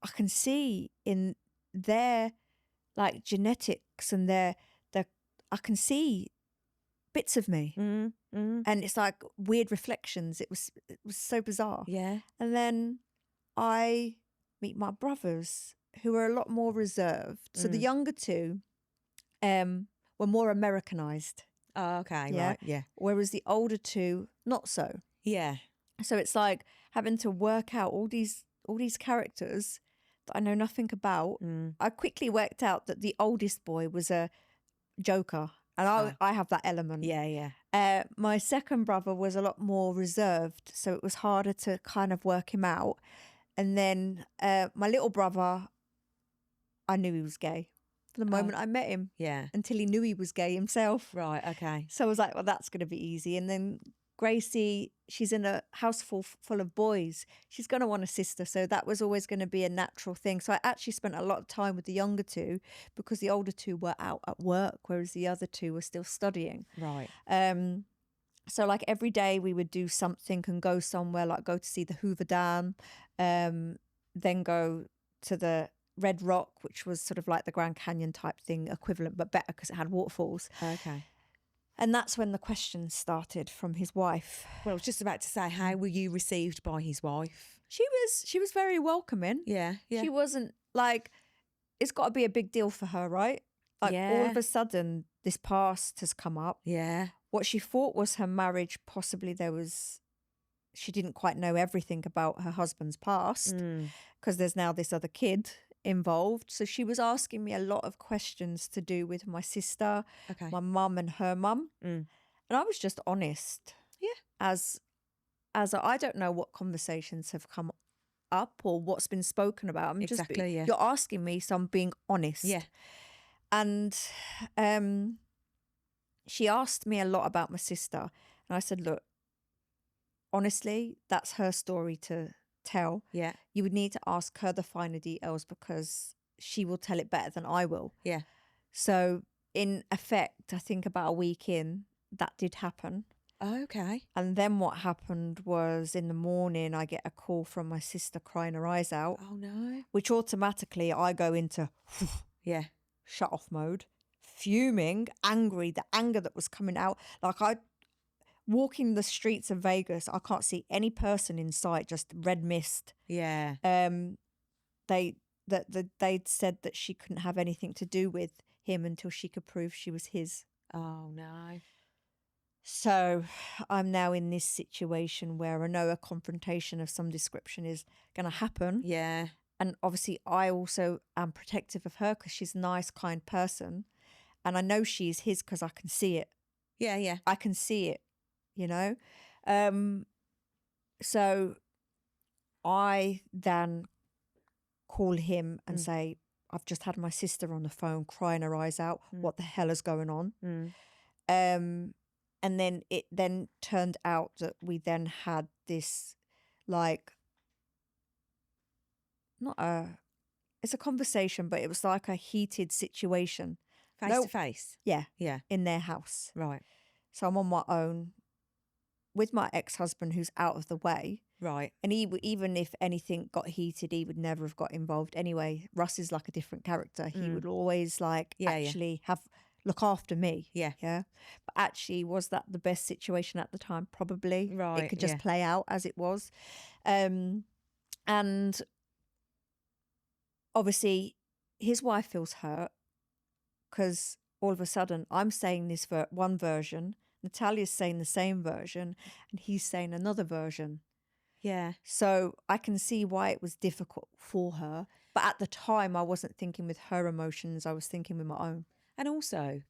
I can see in their like genetics and their I can see bits of me. And it's like weird reflections. It was so bizarre. Yeah. And then I meet my brothers who are a lot more reserved. So the younger two were more Americanized. Oh, okay. Yeah. Right. Yeah. Whereas the older two, not so. Yeah. So it's like having to work out all these characters that I know nothing about. I quickly worked out that the oldest boy was a joker, and I have that element. Yeah. Yeah. My second brother was a lot more reserved, so it was harder to kind of work him out. And then my little brother, I knew he was gay from the moment I met him. Yeah. Until he knew he was gay himself. Right. Okay. So I was like, well, that's going to be easy. And then Gracie, she's in a house full of boys. She's going to want a sister. So that was always going to be a natural thing. So I actually spent a lot of time with the younger two because the older two were out at work, whereas the other two were still studying. Right. So like every day we would do something and go somewhere, like go to see the Hoover Dam, then go to the Red Rock, which was sort of like the Grand Canyon type thing equivalent, but better because it had waterfalls. Okay. And that's when the questions started from his wife. Well, I was just about to say, how were you received by his wife? She was very welcoming. Yeah. Yeah. She wasn't like, it's got to be a big deal for her, right? Like all of a sudden this past has come up. Yeah. What she thought was her marriage, possibly she didn't quite know everything about her husband's past because there's now this other kid involved. So she was asking me a lot of questions to do with my sister, my mum and her mum. And I was just honest. Yeah. As I don't know what conversations have come up or what's been spoken about. You're asking me, so I'm being honest. Yeah. And she asked me a lot about my sister. And I said, look, honestly, that's her story to tell. Yeah. You would need to ask her the finer details because she will tell it better than I will. Yeah. So in effect, I think about a week in, that did happen. Okay. And then what happened was in the morning, I get a call from my sister crying her eyes out. Oh, no. Which automatically I go into shut off mode, fuming, angry, the anger that was coming out. Like walking the streets of Vegas, I can't see any person in sight, just red mist. Yeah. They'd said that she couldn't have anything to do with him until she could prove she was his. Oh, no. So I'm now in this situation where I know a confrontation of some description is going to happen. Yeah. And obviously I also am protective of her because she's a nice, kind person. And I know she's his because I can see it. Yeah, yeah. I can see it, you know. So I then call him and say, I've just had my sister on the phone crying her eyes out. What the hell is going on? And then it then turned out that we then had this, like, it's a conversation, but it was like a heated situation. Face to face? Yeah. Yeah. In their house. Right. So I'm on my own with my ex-husband who's out of the way. Right. And even if anything got heated, he would never have got involved anyway. Russ is like a different character. He would always look after me. Yeah. Yeah. But actually, was that the best situation at the time? Probably. Right. It could just play out as it was. And obviously, his wife feels hurt because all of a sudden I'm saying this one version, Natalia's saying the same version, and he's saying another version. Yeah. So I can see why it was difficult for her. But at the time, I wasn't thinking with her emotions. I was thinking with my own. And also,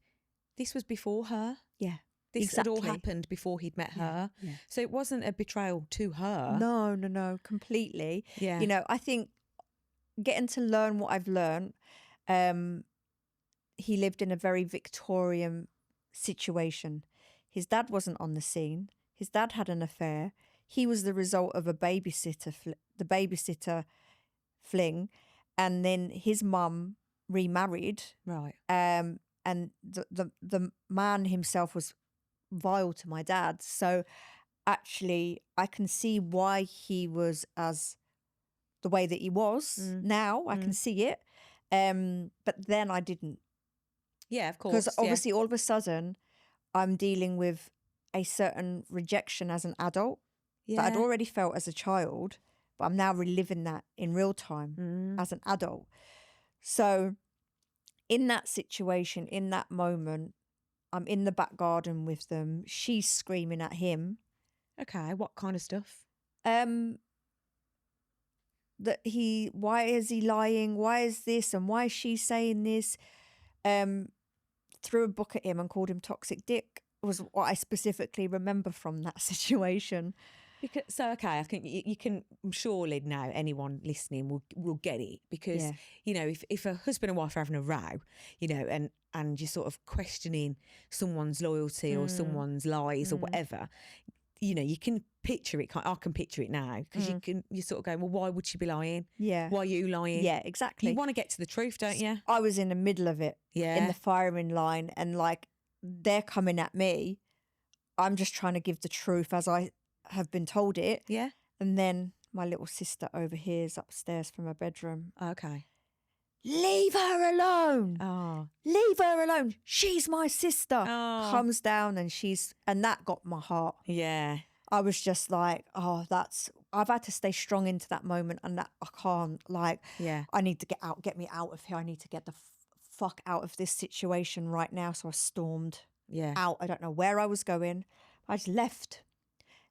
this was before her. Yeah. This had all happened before he'd met her. Yeah. So it wasn't a betrayal to her. No, completely. Yeah. You know, I think getting to learn what I've learned, he lived in a very Victorian situation. His dad wasn't on the scene. His dad had an affair. he was the result of the babysitter fling, and then his mum remarried. Right. And the man himself was vile to my dad. So actually, I can see why he was as the way that he was. Now I can see it, but then I didn't. Yeah, of course. Because obviously, all of a sudden, I'm dealing with a certain rejection as an adult that I'd already felt as a child, but I'm now reliving that in real time as an adult. So in that situation, in that moment, I'm in the back garden with them. She's screaming at him. Okay, what kind of stuff? That why is he lying? Why is this? And why is she saying this? Threw a book at him and called him toxic dick was what I specifically remember from that situation. Okay, I think you can surely now anyone listening will get it because if a husband and wife are having a row, and you're sort of questioning someone's loyalty or someone's lies or whatever, you can picture it. I can picture it now because you sort of go, well, why would she be lying? Yeah. Why are you lying? Yeah, exactly. You want to get to the truth, don't you? I was in the middle of it, in the firing line, and like they're coming at me. I'm just trying to give the truth as I have been told it. Yeah. And then my little sister overhears upstairs from her bedroom. Okay. Leave her alone. Oh. Leave her alone. She's my sister. Oh. Comes down and that got my heart. Yeah. I was just like, I've had to stay strong into that moment, and that I can't, I need to get me out of here. I need to get the fuck out of this situation right now. So I stormed out. I don't know where I was going. I just left,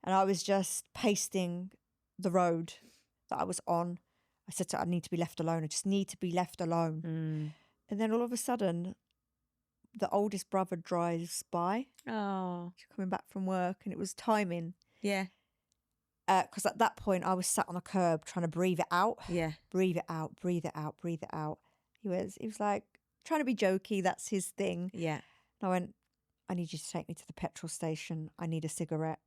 and I was just pasting the road that I was on. I said to her, I need to be left alone. I just need to be left alone. And then all of a sudden, the oldest brother drives by. Oh. Coming back from work, and it was timing. Yeah. Because at that point, I was sat on a curb trying to breathe it out. Yeah. Breathe it out, breathe it out, breathe it out. He was like trying to be jokey. That's his thing. Yeah. And I went, I need you to take me to the petrol station. I need a cigarette.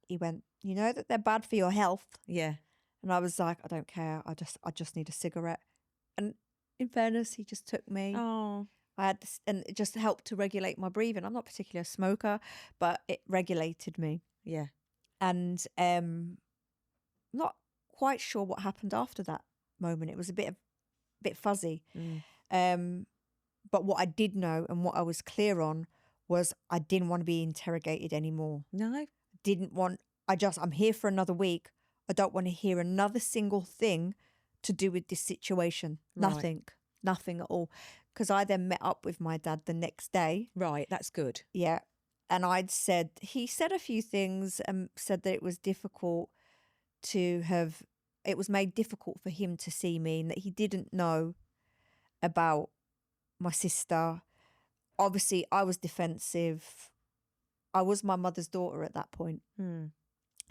He went, you know that they're bad for your health. Yeah. And I was like, I don't care. I just need a cigarette. And in fairness, he just took me. Oh. I had this, and it just helped to regulate my breathing. I'm not particularly a smoker, but it regulated me. Yeah. And not quite sure what happened after that moment. It was a bit fuzzy. But what I did know and what I was clear on was I didn't want to be interrogated anymore. No. I'm here for another week. I don't want to hear another single thing to do with this situation. Right. Nothing at all. Because I then met up with my dad the next day. Right, that's good. Yeah. And he said a few things and said that it was made difficult for him to see me, and that he didn't know about my sister. Obviously, I was defensive. I was my mother's daughter at that point.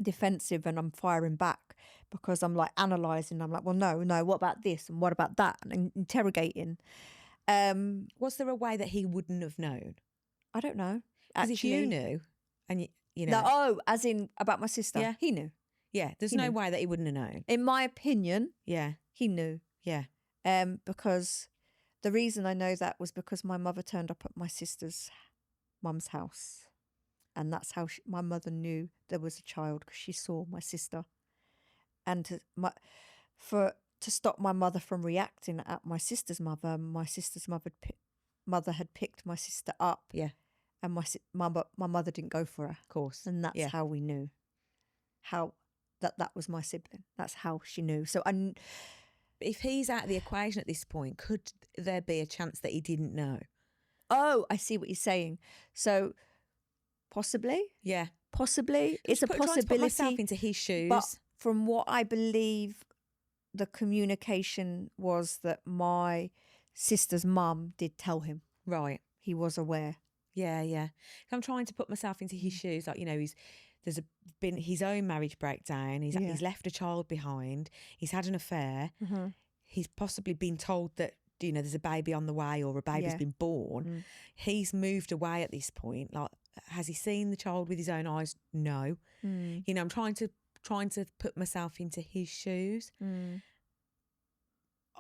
Defensive, and I'm firing back because I'm like analysing. I'm like, well, no, what about this? And what about that? And interrogating. Was there a way that he wouldn't have known? I don't know. Because if you knew, and you know. No, as in about my sister. Yeah. He knew. Yeah, there's no way that he wouldn't have known. In my opinion, yeah, he knew. Yeah. Because the reason I know that was because my mother turned up at my sister's mum's house. And that's how my mother knew there was a child, because she saw my sister. And to stop my mother from reacting at my sister's mother had picked my sister up. Yeah. And my mother didn't go for her. Of course. And that's how we knew that was my sibling. That's how she knew. So if he's out of the equation at this point, could there be a chance that he didn't know? Oh, I see what you're saying. So possibly. Yeah. Possibly. It's a possibility. To put myself into his shoes. But from what I believe, the communication was that my sister's mum did tell him. Right. He was aware. Yeah, yeah. I'm trying to put myself into his shoes. Like, there's been his own marriage breakdown. He's left a child behind. He's had an affair. Mm-hmm. He's possibly been told that, there's a baby on the way or a baby's been born. He's moved away at this point. Like, has he seen the child with his own eyes? No. I'm trying to trying to put myself into his shoes.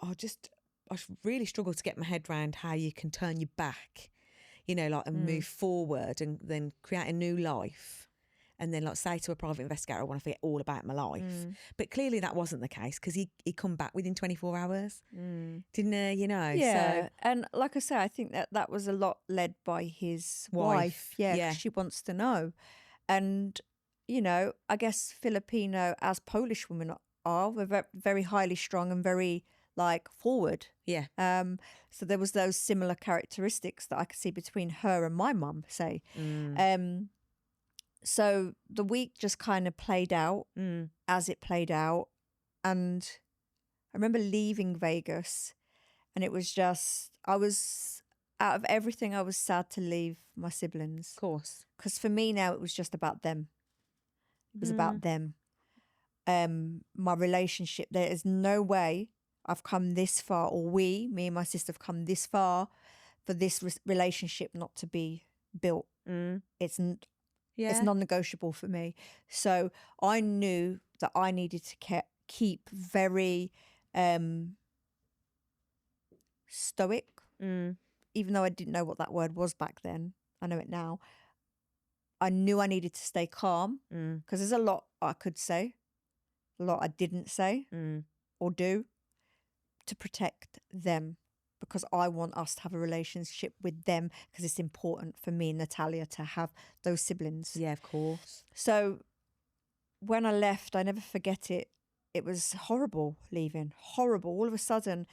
I really struggle to get my head around how you can turn your back, and move forward and then create a new life. And then say to a private investigator, I want to forget all about my life. But clearly that wasn't the case, because he come back within 24 hours, didn't he? Yeah. So, And like I say, I think that was a lot led by his wife. Yeah, 'cause she wants to know. And, I guess Filipino, as Polish women are, we're very highly strung and very forward. yeah. So there was those similar characteristics that I could see between her and my mum, say. So the week just kind of played out as it played out. And I remember leaving Vegas, and it was just, out of everything, I was sad to leave my siblings. Of course. Because for me now, it was just about them. It was about them. My relationship, there is no way I've come this far, or me and my sister have come this far for this relationship not to be built. It's non-negotiable for me. So I knew that I needed to keep very stoic, even though I didn't know what that word was back then. I know it now. I knew I needed to stay calm, because there's a lot I could say, a lot I didn't say or do, to protect them, because I want us to have a relationship with them, because it's important for me and Natalia to have those siblings. Yeah, of course. So when I left, I never forget it. It was horrible leaving, horrible. All of a sudden,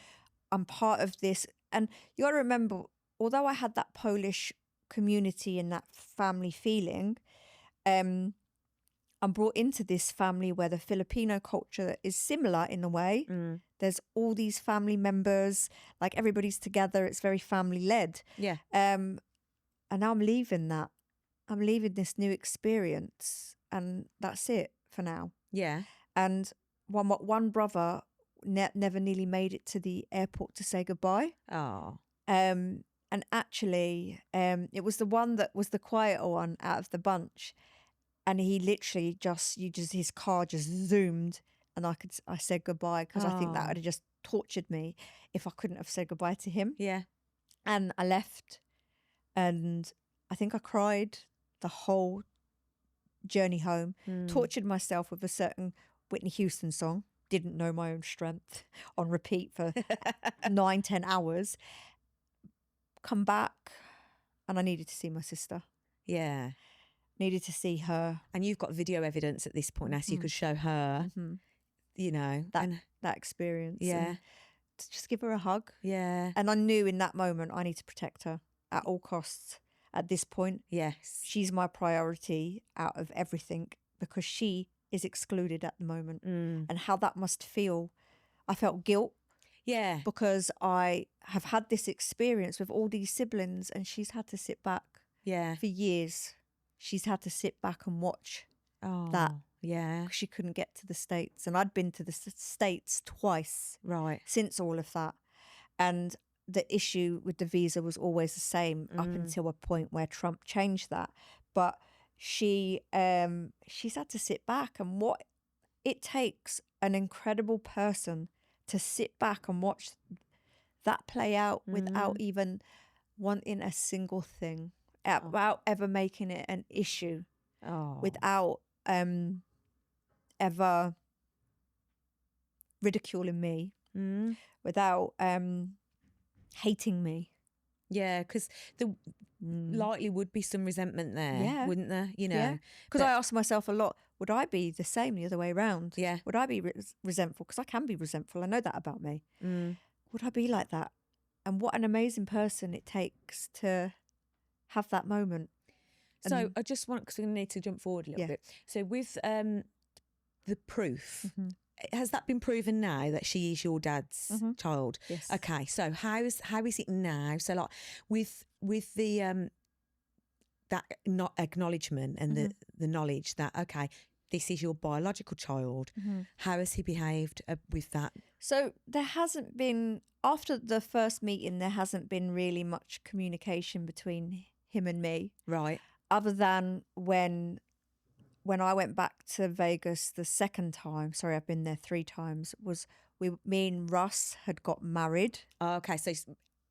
I'm part of this. And you got to remember, although I had that Polish community and that family feeling, I'm brought into this family where the Filipino culture is similar in a way. There's all these family members, everybody's together. It's very family led. Yeah. And now I'm leaving that. I'm leaving this new experience, and that's it for now. Yeah. And one brother never nearly made it to the airport to say goodbye. Oh. And actually, it was the one that was the quieter one out of the bunch. And he literally his car just zoomed, and I said goodbye, because I think that would have just tortured me if I couldn't have said goodbye to him. Yeah. And I left, and I think I cried the whole journey home, tortured myself with a certain Whitney Houston song, didn't know my own strength, on repeat for 9-10 hours. Come back, and I needed to see my sister. Yeah. Needed to see her. And you've got video evidence at this point now, so you could show her, that experience. Yeah. To just give her a hug. Yeah. And I knew in that moment I need to protect her at all costs at this point. Yes. She's my priority out of everything, because she is excluded at the moment. And how that must feel. I felt guilt. Yeah. Because I have had this experience with all these siblings, and she's had to sit back. Yeah. For years. She's had to sit back and watch that. Yeah. She couldn't get to the States. And I'd been to the States twice. Right. Since all of that. And the issue with the visa was always the same up until a point where Trump changed that. But she's had to sit back, and what it takes an incredible person to sit back and watch that play out without even wanting a single thing, without ever making it an issue, without ever ridiculing me, without hating me. Yeah, because there likely would be some resentment there, wouldn't there? Because I asked myself a lot, would I be the same the other way around? Yeah. Would I be resentful? Because I can be resentful. I know that about me. Would I be like that? And what an amazing person it takes to have that moment. So I just want, because we need to jump forward a little bit. So with the proof, has that been proven now that she is your dad's child? Yes. Okay. So how is it now? So like with the that not acknowledgement and the knowledge that this is your biological child. How has he behaved with that? So there hasn't been, after the first meeting, there hasn't been really much communication between him and me. Right. Other than when when I went back to Vegas the second time, sorry, I've been there 3 times, was me and Russ had got married. Oh, okay, so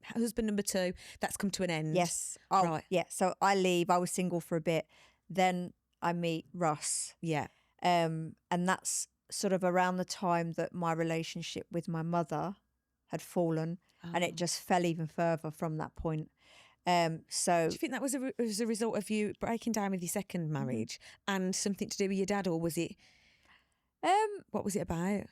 husband number 2, that's come to an end. Yes. Oh, right. yeah. So I leave. I was single for a bit. Then I meet Russ. Yeah. And that's sort of around the time that my relationship with my mother had fallen, and it just fell even further from that point. So do you think that was a result of you breaking down with your second marriage and something to do with your dad, or was it? What was it about?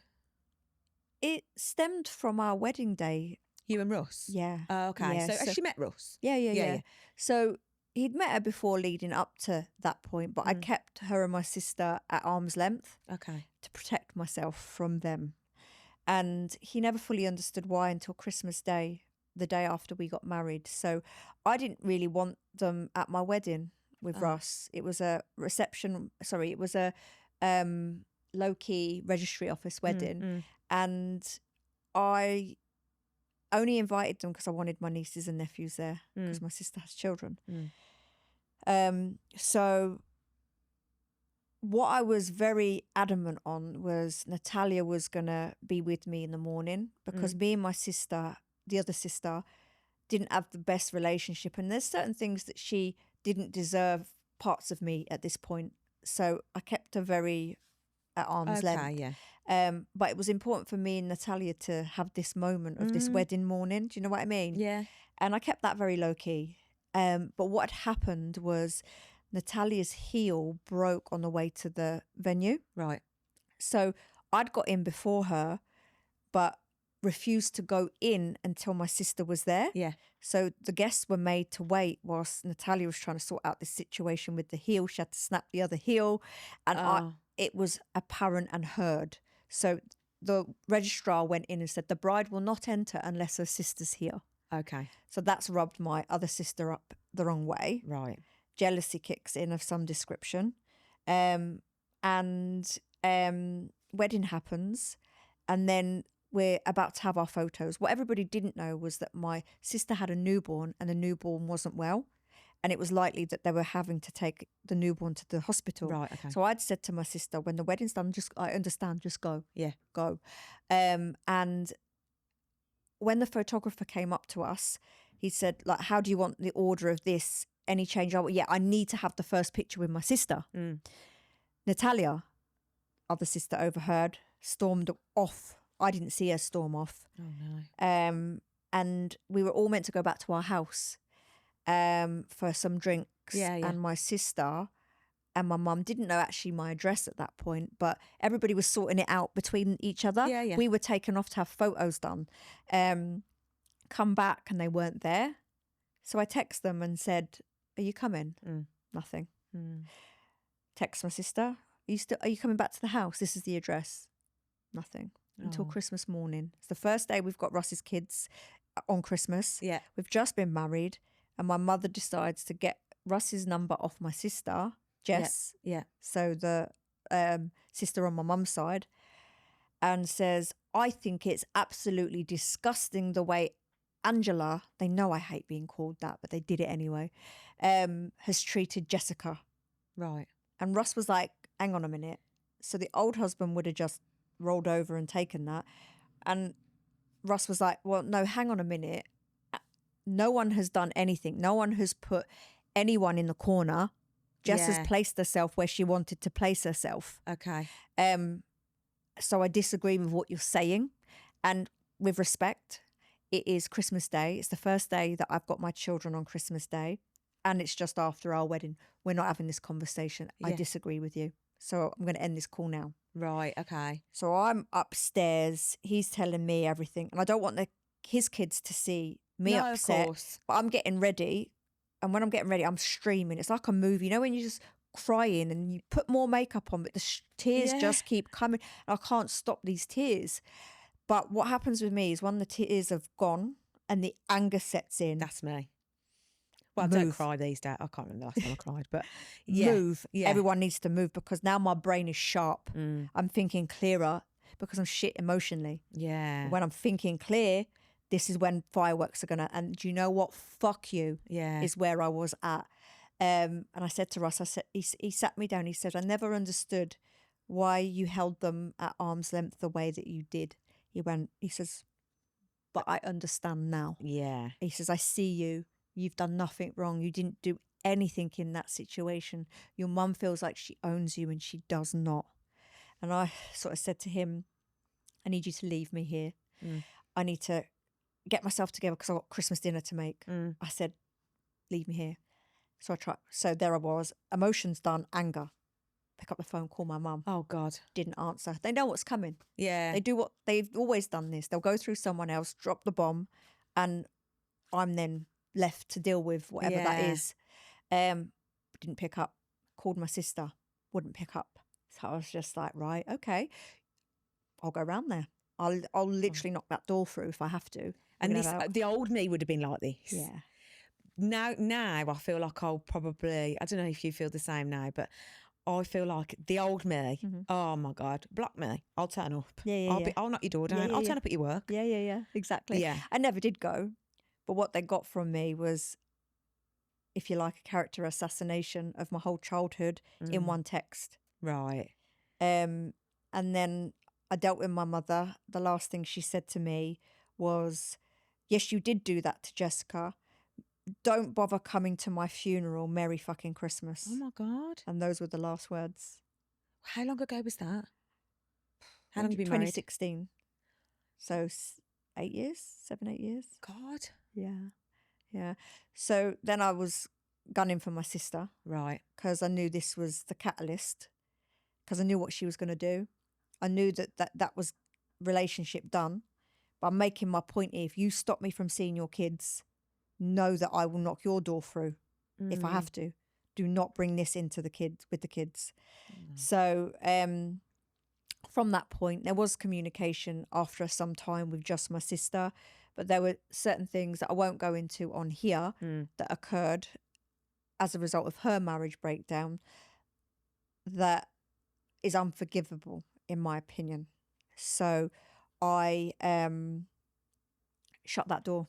it stemmed from our wedding day. You and Russ? Yeah. Oh, okay. Yeah, So has she met Russ? Yeah. So he'd met her before leading up to that point, but I kept her and my sister at arm's length Okay. to protect myself from them. And he never fully understood why until Christmas Day, the day after we got married. So I didn't really want them at my wedding with Russ. It was a it was a low-key registry office wedding. And I only invited them because I wanted my nieces and nephews there, because my sister has children. So what I was very adamant on was Natalia was going to be with me in the morning, because me and my sister, the other sister, didn't have the best relationship. And there's certain things that she didn't deserve parts of me at this point. So I kept her very at arm's length. Yeah. But it was important for me and Natalia to have this moment of this wedding morning. Do you know what I mean? Yeah. And I kept that very low key. But what had happened was Natalia's heel broke on the way to the venue. Right. So I'd got in before her, but refused to go in until my sister was there. Yeah. So the guests were made to wait whilst Natalia was trying to sort out this situation with the heel. She had to snap the other heel, and it was apparent and heard. So the registrar went in and said, the bride will not enter unless her sister's here. Okay. So that's rubbed my other sister up the wrong way. Right. Jealousy kicks in of some description. Wedding happens, and then we're about to have our photos. What everybody didn't know was that my sister had a newborn, and the newborn wasn't well, and it was likely that they were having to take the newborn to the hospital. Right, okay. So I'd said to my sister, when the wedding's done, I understand, just go. Yeah. Go. And when the photographer came up to us, he said, like, how do you want the order of this? Any change? I need to have the first picture with my sister. Natalia, other sister, overheard, stormed off. I didn't see her storm off. Oh, no. And we were all meant to go back to our house for some drinks. Yeah. And my sister and my mum didn't know actually my address at that point, but everybody was sorting it out between each other. Yeah. We were taken off to have photos done. Come back and they weren't there. So I text them and said, are you coming? Nothing. Text my sister, are you coming back to the house? This is the address. Nothing. Until Christmas morning. It's the first day we've got Ross's kids on Christmas. Yeah. We've just been married, and my mother decides to get Russ's number off my sister, Jess. Yeah. So the sister on my mum's side, and says, I think it's absolutely disgusting the way Angela, they know I hate being called that, but they did it anyway, has treated Jessica. Right. And Russ was like, hang on a minute. So the old husband would have just rolled over and taken that. And Russ was like, well, no, hang on a minute. No one has done anything. No one has put anyone in the corner. Jess has placed herself where she wanted to place herself. Okay. So I disagree with what you're saying. And with respect, it is Christmas Day. It's the first day that I've got my children on Christmas Day. And it's just after our wedding. We're not having this conversation. I disagree with you. So I'm going to end this call now. Right, okay. So I'm upstairs. He's telling me everything. And I don't want his kids to see me upset. Of course. But I'm getting ready. And when I'm getting ready, I'm streaming. It's like a movie. You know when you're just crying and you put more makeup on, but the tears just keep coming. And I can't stop these tears. But what happens with me is when the tears have gone and the anger sets in. That's me. Well, I don't cry these days. I can't remember the last time I cried, but move. Yeah. Everyone needs to move, because now my brain is sharp. I'm thinking clearer because I'm shit emotionally. Yeah. When I'm thinking clear, this is when fireworks are going to, and do you know what? Fuck you is where I was at. And I said to Russ, I said, he sat me down. He said, I never understood why you held them at arm's length the way that you did. He says, but I understand now. Yeah. He says, I see you. You've done nothing wrong. You didn't do anything in that situation. Your mum feels like she owns you and she does not. And I sort of said to him, I need you to leave me here. I need to get myself together because I've got Christmas dinner to make. I said, leave me here. So I tried. So there I was. Emotions done. Anger. Pick up the phone, call my mum. Oh, God. Didn't answer. They know what's coming. Yeah. They do what they've always done this. They'll go through someone else, drop the bomb, and I'm then left to deal with whatever that is. Didn't pick up. Called my sister. Wouldn't pick up. So I was just like, right, okay. I'll go round there. I'll literally knock that door through if I have to. And the old me would have been like this. Yeah. Now I feel like I'll probably, I don't know if you feel the same now, but I feel like the old me, oh my God, block me. I'll turn up. I'll knock your door down. I'll turn up at your work. Yeah, exactly. Yeah. I never did go. But what they got from me was, if you like, a character assassination of my whole childhood in one text. Right. And then I dealt with my mother. The last thing she said to me was, yes, you did do that to Jessica. Don't bother coming to my funeral. Merry fucking Christmas. Oh my God. And those were the last words. How long ago was that? How long have you been married? 2016. So 8 years, 7-8 years. God. Yeah. So then I was gunning for my sister. Right. Because I knew this was the catalyst. Because I knew what she was going to do. I knew that was relationship done. But I'm making my point here. If you stop me from seeing your kids, know that I will knock your door through if I have to. Do not bring this into the kids with the kids. So from that point, there was communication after some time with just my sister, but there were certain things that I won't go into on here that occurred as a result of her marriage breakdown that is unforgivable, in my opinion. So I shut that door.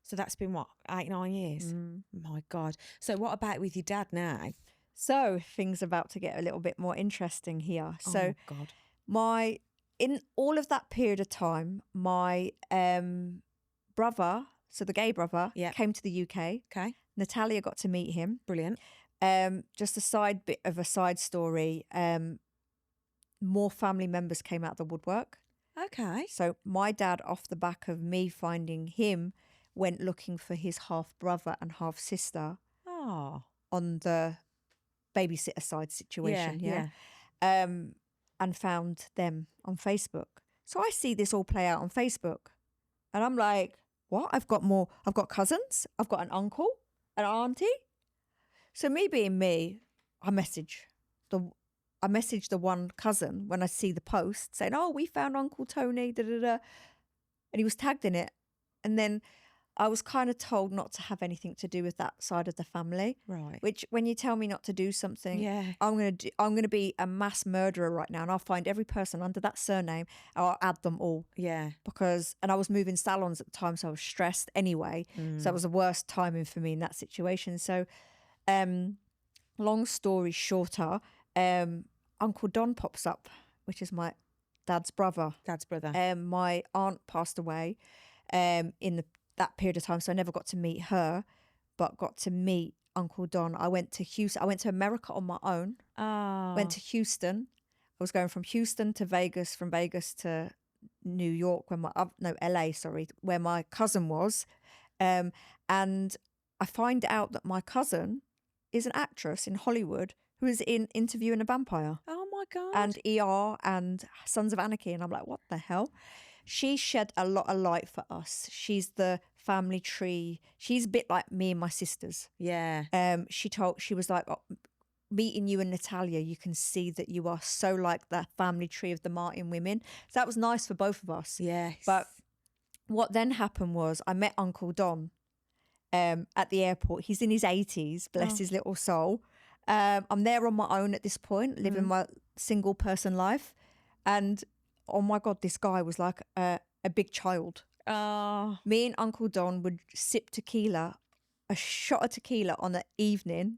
So that's been what, 8-9 years? My God. So what about with your dad now? So things about to get a little bit more interesting here. So God. In all of that period of time, my brother, so the gay brother, came to the UK. Okay. Natalia got to meet him. Brilliant. Just a side bit of a side story. More family members came out of the woodwork. Okay. So my dad, off the back of me finding him, went looking for his half brother and half sister on the babysitter side situation. And found them on Facebook. So I see this all play out on Facebook. And I'm like, what? I've got cousins. I've got an uncle, an auntie. So me being me, I message the one cousin when I see the post saying, oh, we found Uncle Tony, And he was tagged in it. And then I was kind of told not to have anything to do with that side of the family. Right. Which, when you tell me not to do something, I'm gonna be a mass murderer right now, and I'll find every person under that surname. And I'll add them all. Yeah. And I was moving salons at the time, so I was stressed anyway. So it was the worst timing for me in that situation. So, long story shorter, Uncle Don pops up, which is my dad's brother. My aunt passed away in that period of time, so I never got to meet her, but got to meet Uncle Don. I went to Houston. I went to America on my own. Went to Houston. I was going from Houston to Vegas, from Vegas to New York, LA, where my cousin was. And I find out that my cousin is an actress in Hollywood who is in Interviewing a Vampire. Oh my God. And ER and Sons of Anarchy. And I'm like, what the hell? She shed a lot of light for us. She's the family tree. She's a bit like me and my sisters. Yeah. She was like, oh, meeting you and Natalia, you can see that you are so like the family tree of the Martin women. So that was nice for both of us. Yes. But what then happened was I met Uncle Don at the airport. He's in his 80s, bless his little soul. I'm there on my own at this point, living my single person life. And oh my God, this guy was like a big child. Me and Uncle Don would sip tequila, a shot of tequila on the evening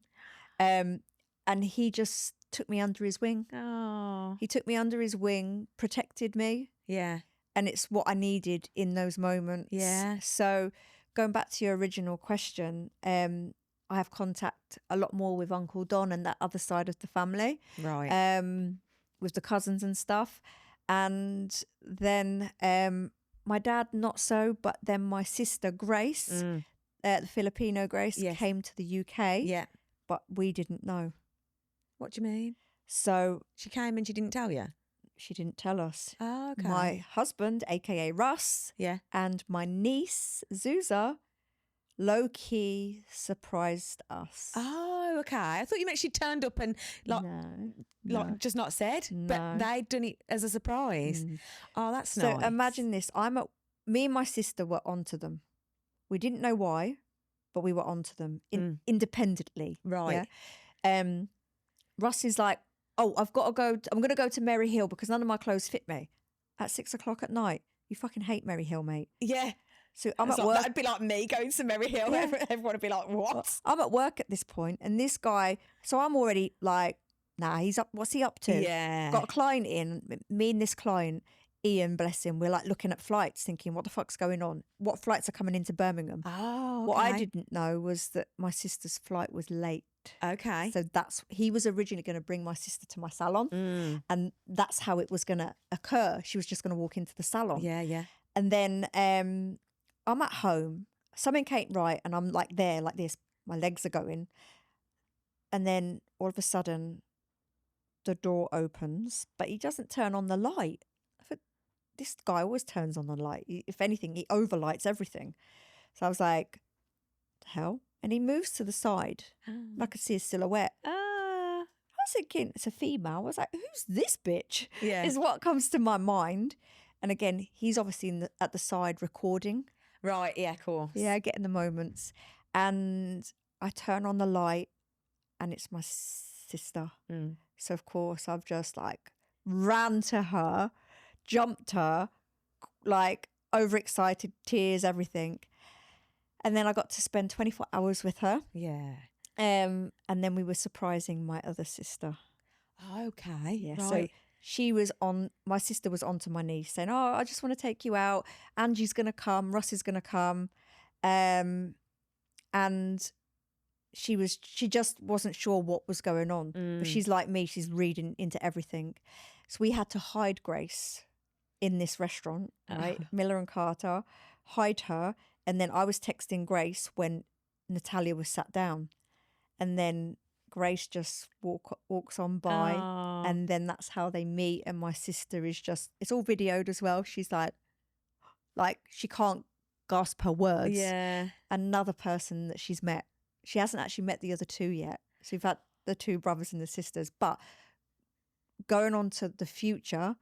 And he just took me under his wing. Oh. He took me under his wing, protected me. Yeah. And it's what I needed in those moments. Yeah. So going back to your original question, I have contact a lot more with Uncle Don and that other side of the family. Right. With the cousins and stuff. And then my dad, not so, but then my sister Grace, the Filipino Grace, Yes. came to the UK. Yeah. But we didn't know. What do you mean? So She came and she didn't tell you? she didn't tell us. Oh, okay. My husband, aka Russ, Yeah. and my niece, Zuza, low-key surprised us. Oh, okay. I thought you meant she turned up and No. just not said, No. but they'd done it as a surprise. Oh, that's So nice. imagine this. Me and my sister were onto them. We didn't know why, but we were onto them independently. Right. Yeah? Russ is like, oh, I've got to go. I'm going to go to Merry Hill because none of my clothes fit me at 6 o'clock at night. You fucking hate Merry Hill, mate. Yeah. So I'm at work. That'd be like me going to Merry Hill. Yeah. Everyone would be like, what? Well, I'm at work at this point, and this guy, so I'm already like, nah, he's up. What's he up to? Yeah. Got a client in. Me and this client, Ian, bless him, we're like looking at flights, thinking, what the fuck's going on? What flights are coming into Birmingham? Oh, okay. What I didn't know was that my sister's flight was late. Okay. So he was originally going to bring my sister to my salon, and that's how it was going to occur. She was just going to walk into the salon. Yeah, yeah. And then I'm at home, something ain't right, and I'm like there, like this, my legs are going. And then all of a sudden, the door opens, but he doesn't turn on the light. I thought, this guy always turns on the light. If anything, he overlights everything. So I was like, the hell? And he moves to the side. I could see his silhouette. I was thinking, it's a female. I was like, who's this bitch? Yeah. Is what comes to my mind. And again, he's obviously at the side recording. Right, yeah, of course. Yeah, getting the moments. And I turn on the light and it's my sister. So, of course, I've just like ran to her, jumped her, like overexcited, tears, everything. And then I got to spend 24 hours with her. Yeah. And then we were surprising my other sister. Okay. Yeah. Right. So my sister was onto my niece saying, oh, I just want to take you out. Angie's going to come. Russ is going to come. And she just wasn't sure what was going on. But she's like me. She's reading into everything. So we had to hide Grace in this restaurant, right? Miller and Carter, hide her. And then I was texting Grace when Natalia was sat down. And then Grace just walks on by. Oh. And then that's how they meet. And my sister is it's all videoed as well. She's like she can't grasp her words. Yeah. Another person that she's met. She hasn't actually met the other two yet. So we've had the two brothers and the sisters. But going on to the future,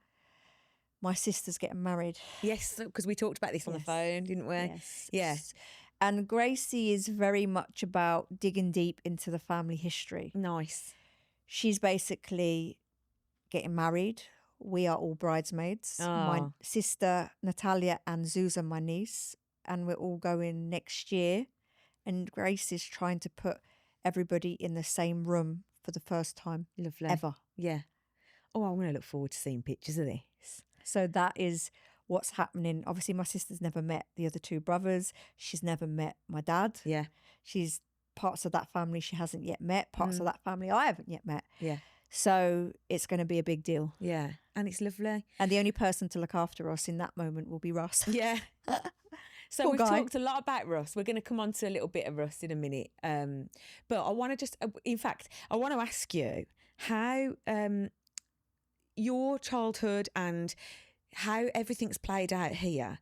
my sister's getting married. Yes, because we talked about this on the phone, didn't we? Yes. Yeah. And Gracie is very much about digging deep into the family history. Nice. She's basically getting married. We are all bridesmaids. My sister, Natalia, and Zuza, my niece. And we're all going next year. And Grace is trying to put everybody in the same room for the first time. Lovely. Ever. Yeah. Oh, I'm going to look forward to seeing pictures of this. So that is what's happening. Obviously, my sister's never met the other two brothers. She's never met my dad. Yeah. She's parts of that family she hasn't yet met. Parts of that family I haven't yet met. Yeah. So it's going to be a big deal. Yeah. And it's lovely. And the only person to look after us in that moment will be Russ. Yeah. So Poor we've guy. talked a lot about Russ. We're going to come on to a little bit of Russ in a minute. But I want to I want to ask you how your childhood and how everything's played out here,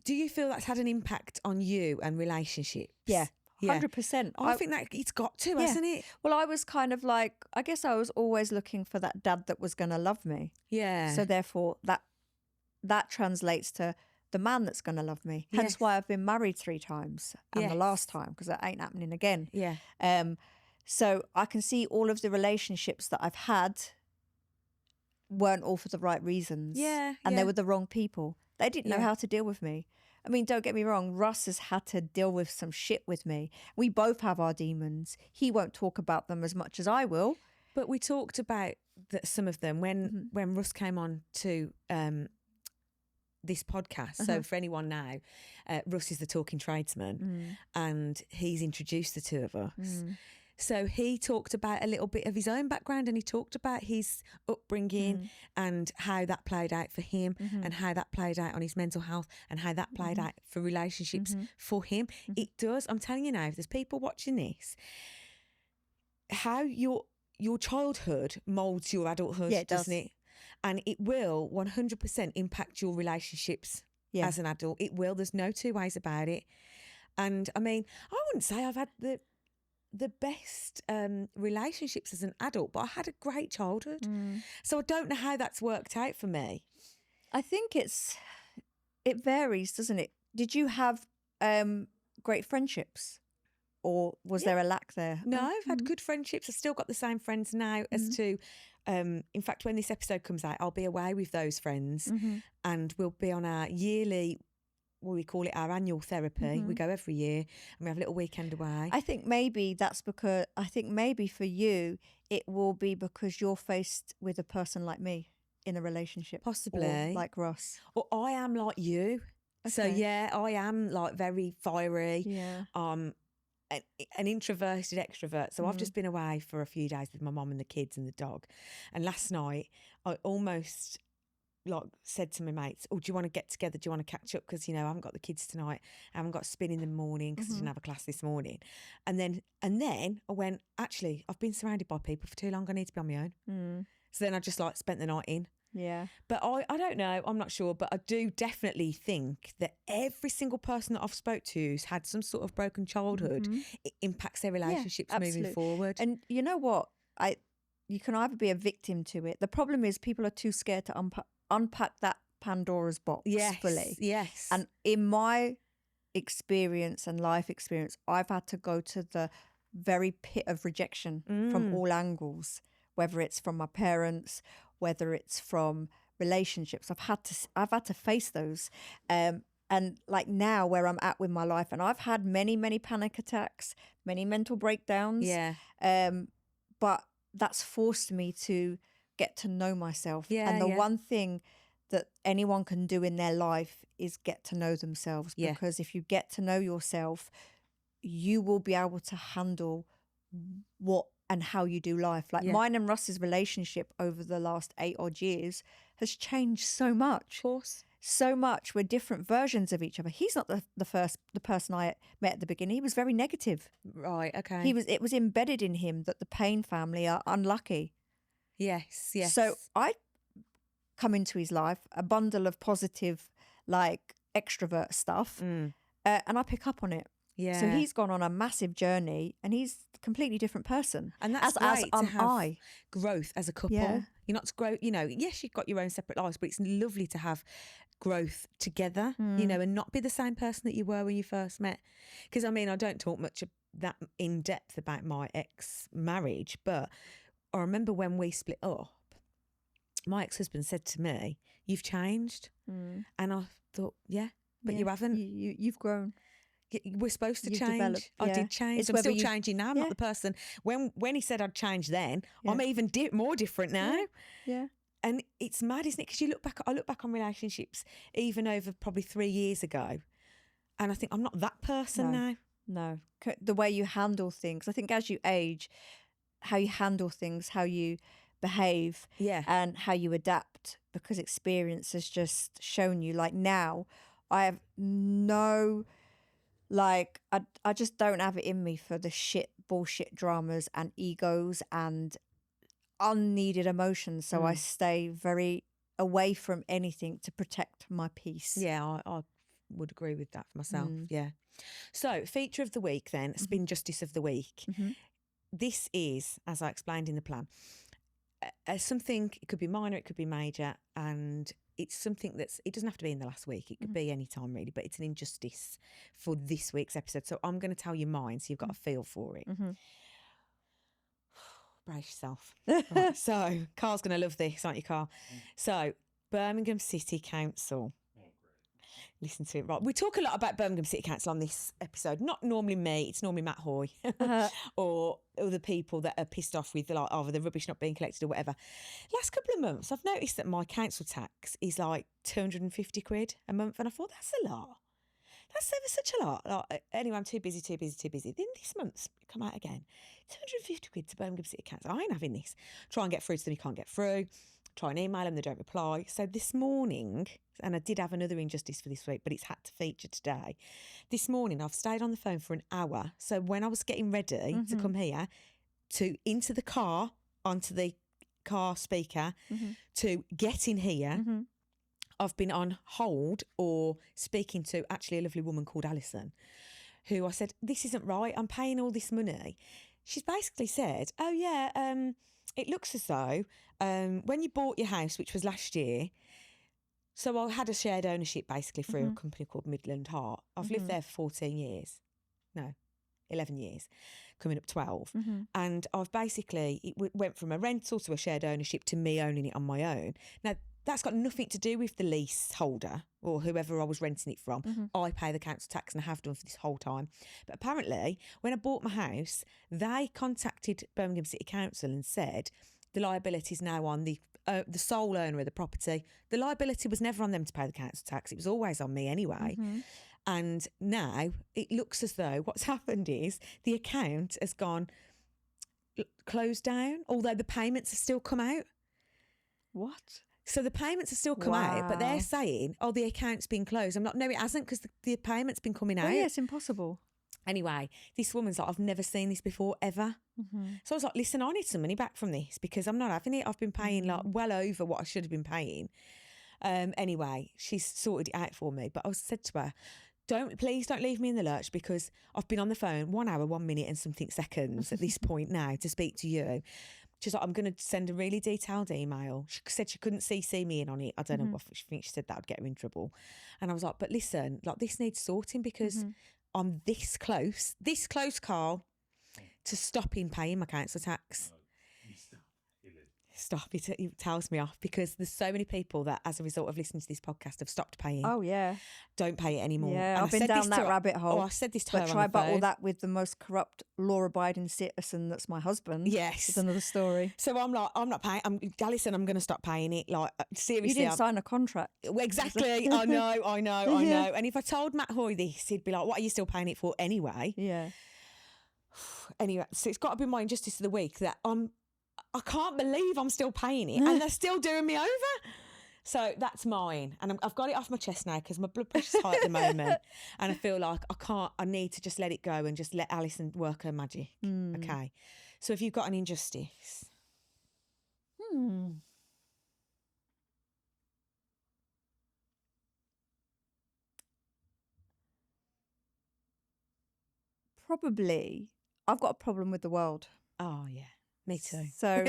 do you feel that's had an impact on you and relationships? Yeah, 100%. I think that it's got to, hasn't it? Well, I was kind of like, I guess I was always looking for that dad that was going to love me. Yeah. So therefore, that translates to the man that's going to love me. Hence why I've been married 3 times and the last time, because that ain't happening again. Yeah. So I can see all of the relationships that I've had weren't all for the right reasons. Yeah. And they were the wrong people. They didn't know Yeah. how to deal with me. I mean, don't get me wrong, Russ has had to deal with some shit with me. We both have our demons. He won't talk about them as much as I will. But we talked about some of them when Russ came on to this podcast. So for anyone now, Russ is the talking tradesman and he's introduced the two of us. So he talked about a little bit of his own background, and he talked about his upbringing and how that played out for him and how that played out on his mental health and how that played out for relationships for him. It does. I'm telling you now, if there's people watching this, how your childhood molds your adulthood, doesn't it? And it will 100% impact your relationships as an adult. It will. There's no two ways about it. And I mean, I wouldn't say I've had the best relationships as an adult, but I had a great childhood. So I don't know how that's worked out for me. I think it varies, doesn't it? Did you have great friendships? Or was there a lack there? No, I've had good friendships. I've still got the same friends now as to, in fact, when this episode comes out, I'll be away with those friends and we'll be on our yearly, well, we call it our annual therapy. We go every year and we have a little weekend away. I think maybe for you, it will be because you're faced with a person like me in a relationship. Possibly. Or like Ross. Or I am like you. Okay. So, yeah, I am like very fiery. Yeah. An introverted extrovert. So I've just been away for a few days with my mum and the kids and the dog. And last night I almost like said to my mates, oh, do you want to get together? Do you want to catch up? Because, you know, I haven't got the kids tonight. I haven't got spin in the morning because I didn't have a class this morning. And then I went, actually, I've been surrounded by people for too long. I need to be on my own. So then I just like spent the night in. Yeah. But I don't know, I'm not sure, but I do definitely think that every single person that I've spoke to who's had some sort of broken childhood, it impacts their relationships moving forward. And you know what? You can either be a victim to it. The problem is people are too scared to unpack that Pandora's box fully. Yes. And in my experience and life experience, I've had to go to the very pit of rejection from all angles, whether it's from my parents, whether it's from relationships. I've had to face those. And like now where I'm at with my life, and I've had many, many panic attacks, many mental breakdowns. Yeah. But that's forced me to get to know myself. Yeah, and the one thing that anyone can do in their life is get to know themselves. Yeah. Because if you get to know yourself, you will be able to handle what and how you do life. Like mine and Russ's relationship over the last 8 odd years has changed so much. Of course. So much. We're different versions of each other. He's not the person I met at the beginning. He was very negative. Right, okay. It was embedded in him that the Payne family are unlucky. Yes. So I come into his life, a bundle of positive, like extrovert stuff, and I pick up on it. Yeah. So he's gone on a massive journey and he's a completely different person. And that's great to have growth as a couple. Yeah. You're not to grow, you know, yes, you've got your own separate lives, but it's lovely to have growth together, you know, and not be the same person that you were when you first met. Because, I mean, I don't talk much that in depth about my ex-marriage, but I remember when we split up, my ex-husband said to me, "You've changed." And I thought, yeah, but you haven't. You've grown. We're supposed to You've change. developed, I did change. It's I'm still whether changing now. I'm not the person. When he said I'd change then, Yeah. I'm even more different now. Yeah. And it's mad, isn't it? Because I look back on relationships even over probably 3 years ago, and I think I'm not that person now. No. The way you handle things. I think as you age, how you handle things, how you behave, and how you adapt, because experience has just shown you. Like now, I have no... Like, I just don't have it in me for the bullshit dramas and egos and unneeded emotions. So I stay very away from anything to protect my peace. Yeah, I would agree with that for myself. Yeah. So, feature of the week then, Spin Justice of the Week. This is, as I explained in the plan, something, it could be minor, it could be major, and it's something it doesn't have to be in the last week. It could be any time really, but it's an injustice for this week's episode. So I'm going to tell you mine so you've got a feel for it. Brace yourself. Right, so Carl's going to love this, aren't you, Carl? So Birmingham City Council listen to it. Right. We talk a lot about Birmingham City Council on this episode. Not normally me, it's normally Matt Hoy or other people that are pissed off with like either the rubbish not being collected or whatever. Last couple of months, I've noticed that my council tax is like 250 quid a month, and I thought that's a lot. That's ever such a lot. Like, anyway, I'm too busy. Then this month's come out again. 250 quid to Birmingham City Council. I ain't having this. Try and get through to them, you can't get through. Try and email them, they don't reply. So this morning, and I did have another injustice for this week, but it's had to feature today. This morning, I've stayed on the phone for an hour. So when I was getting ready to come here, into the car, onto the car speaker, to get in here, I've been on hold or speaking to actually a lovely woman called Alison, who I said, this isn't right, I'm paying all this money. She's basically said, oh yeah, it looks as though when you bought your house, which was last year, so I had a shared ownership basically through a company called Midland Heart. I've lived there for 14 years. No, 11 years, coming up 12. And I've basically, it went from a rental to a shared ownership to me owning it on my own. Now, that's got nothing to do with the leaseholder or whoever I was renting it from. I pay the council tax and I have done for this whole time. But apparently, when I bought my house, they contacted Birmingham City Council and said the liability is now on the sole owner of the property. The liability was never on them to pay the council tax. It was always on me anyway. And now it looks as though what's happened is the account has gone closed down, although the payments have still come out. What? So the payments have still come out, but they're saying, oh, the account's been closed. I'm like, no, it hasn't, because the payment's been coming out. Oh, yeah, it's impossible. Anyway, this woman's like, I've never seen this before, ever. So I was like, listen, I need some money back from this because I'm not having it. I've been paying like well over what I should have been paying. Anyway, she's sorted it out for me. But I said to her, please don't leave me in the lurch, because I've been on the phone 1 hour, 1 minute and something seconds at this point now to speak to you. She's like, I'm going to send a really detailed email. She said she couldn't CC me in on it. I don't know what she thinks. She said that would get her in trouble. And I was like, but listen, like this needs sorting because I'm this close, Carl, to stopping paying my council tax. Stop it. It tells me off because there's so many people that as a result of listening to this podcast have stopped paying. Oh, yeah. Don't pay it anymore. Yeah, and I've been down that rabbit hole. Oh, I said this to her But on try the phone. battle that with the most corrupt, law-abiding citizen that's my husband. Yes. It's another story. So I'm like, I'm not paying. Alison, I'm going to stop paying it. Like, seriously. You didn't sign a contract. Well, exactly. I know. And if I told Matt Hoy this, he'd be like, what are you still paying it for anyway? Yeah. Anyway, so it's got to be my injustice of the week that I can't believe I'm still paying it and they're still doing me over. So that's mine. And I've got it off my chest now because my blood pressure's high at the moment. And I feel like I need to just let it go and just let Alison work her magic. Okay. So if you've got an injustice. Probably, I've got a problem with the world. Oh, yeah. Me too. So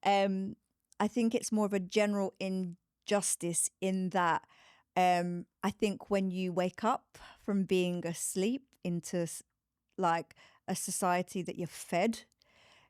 I think it's more of a general injustice in that I think when you wake up from being asleep into like a society that you're fed,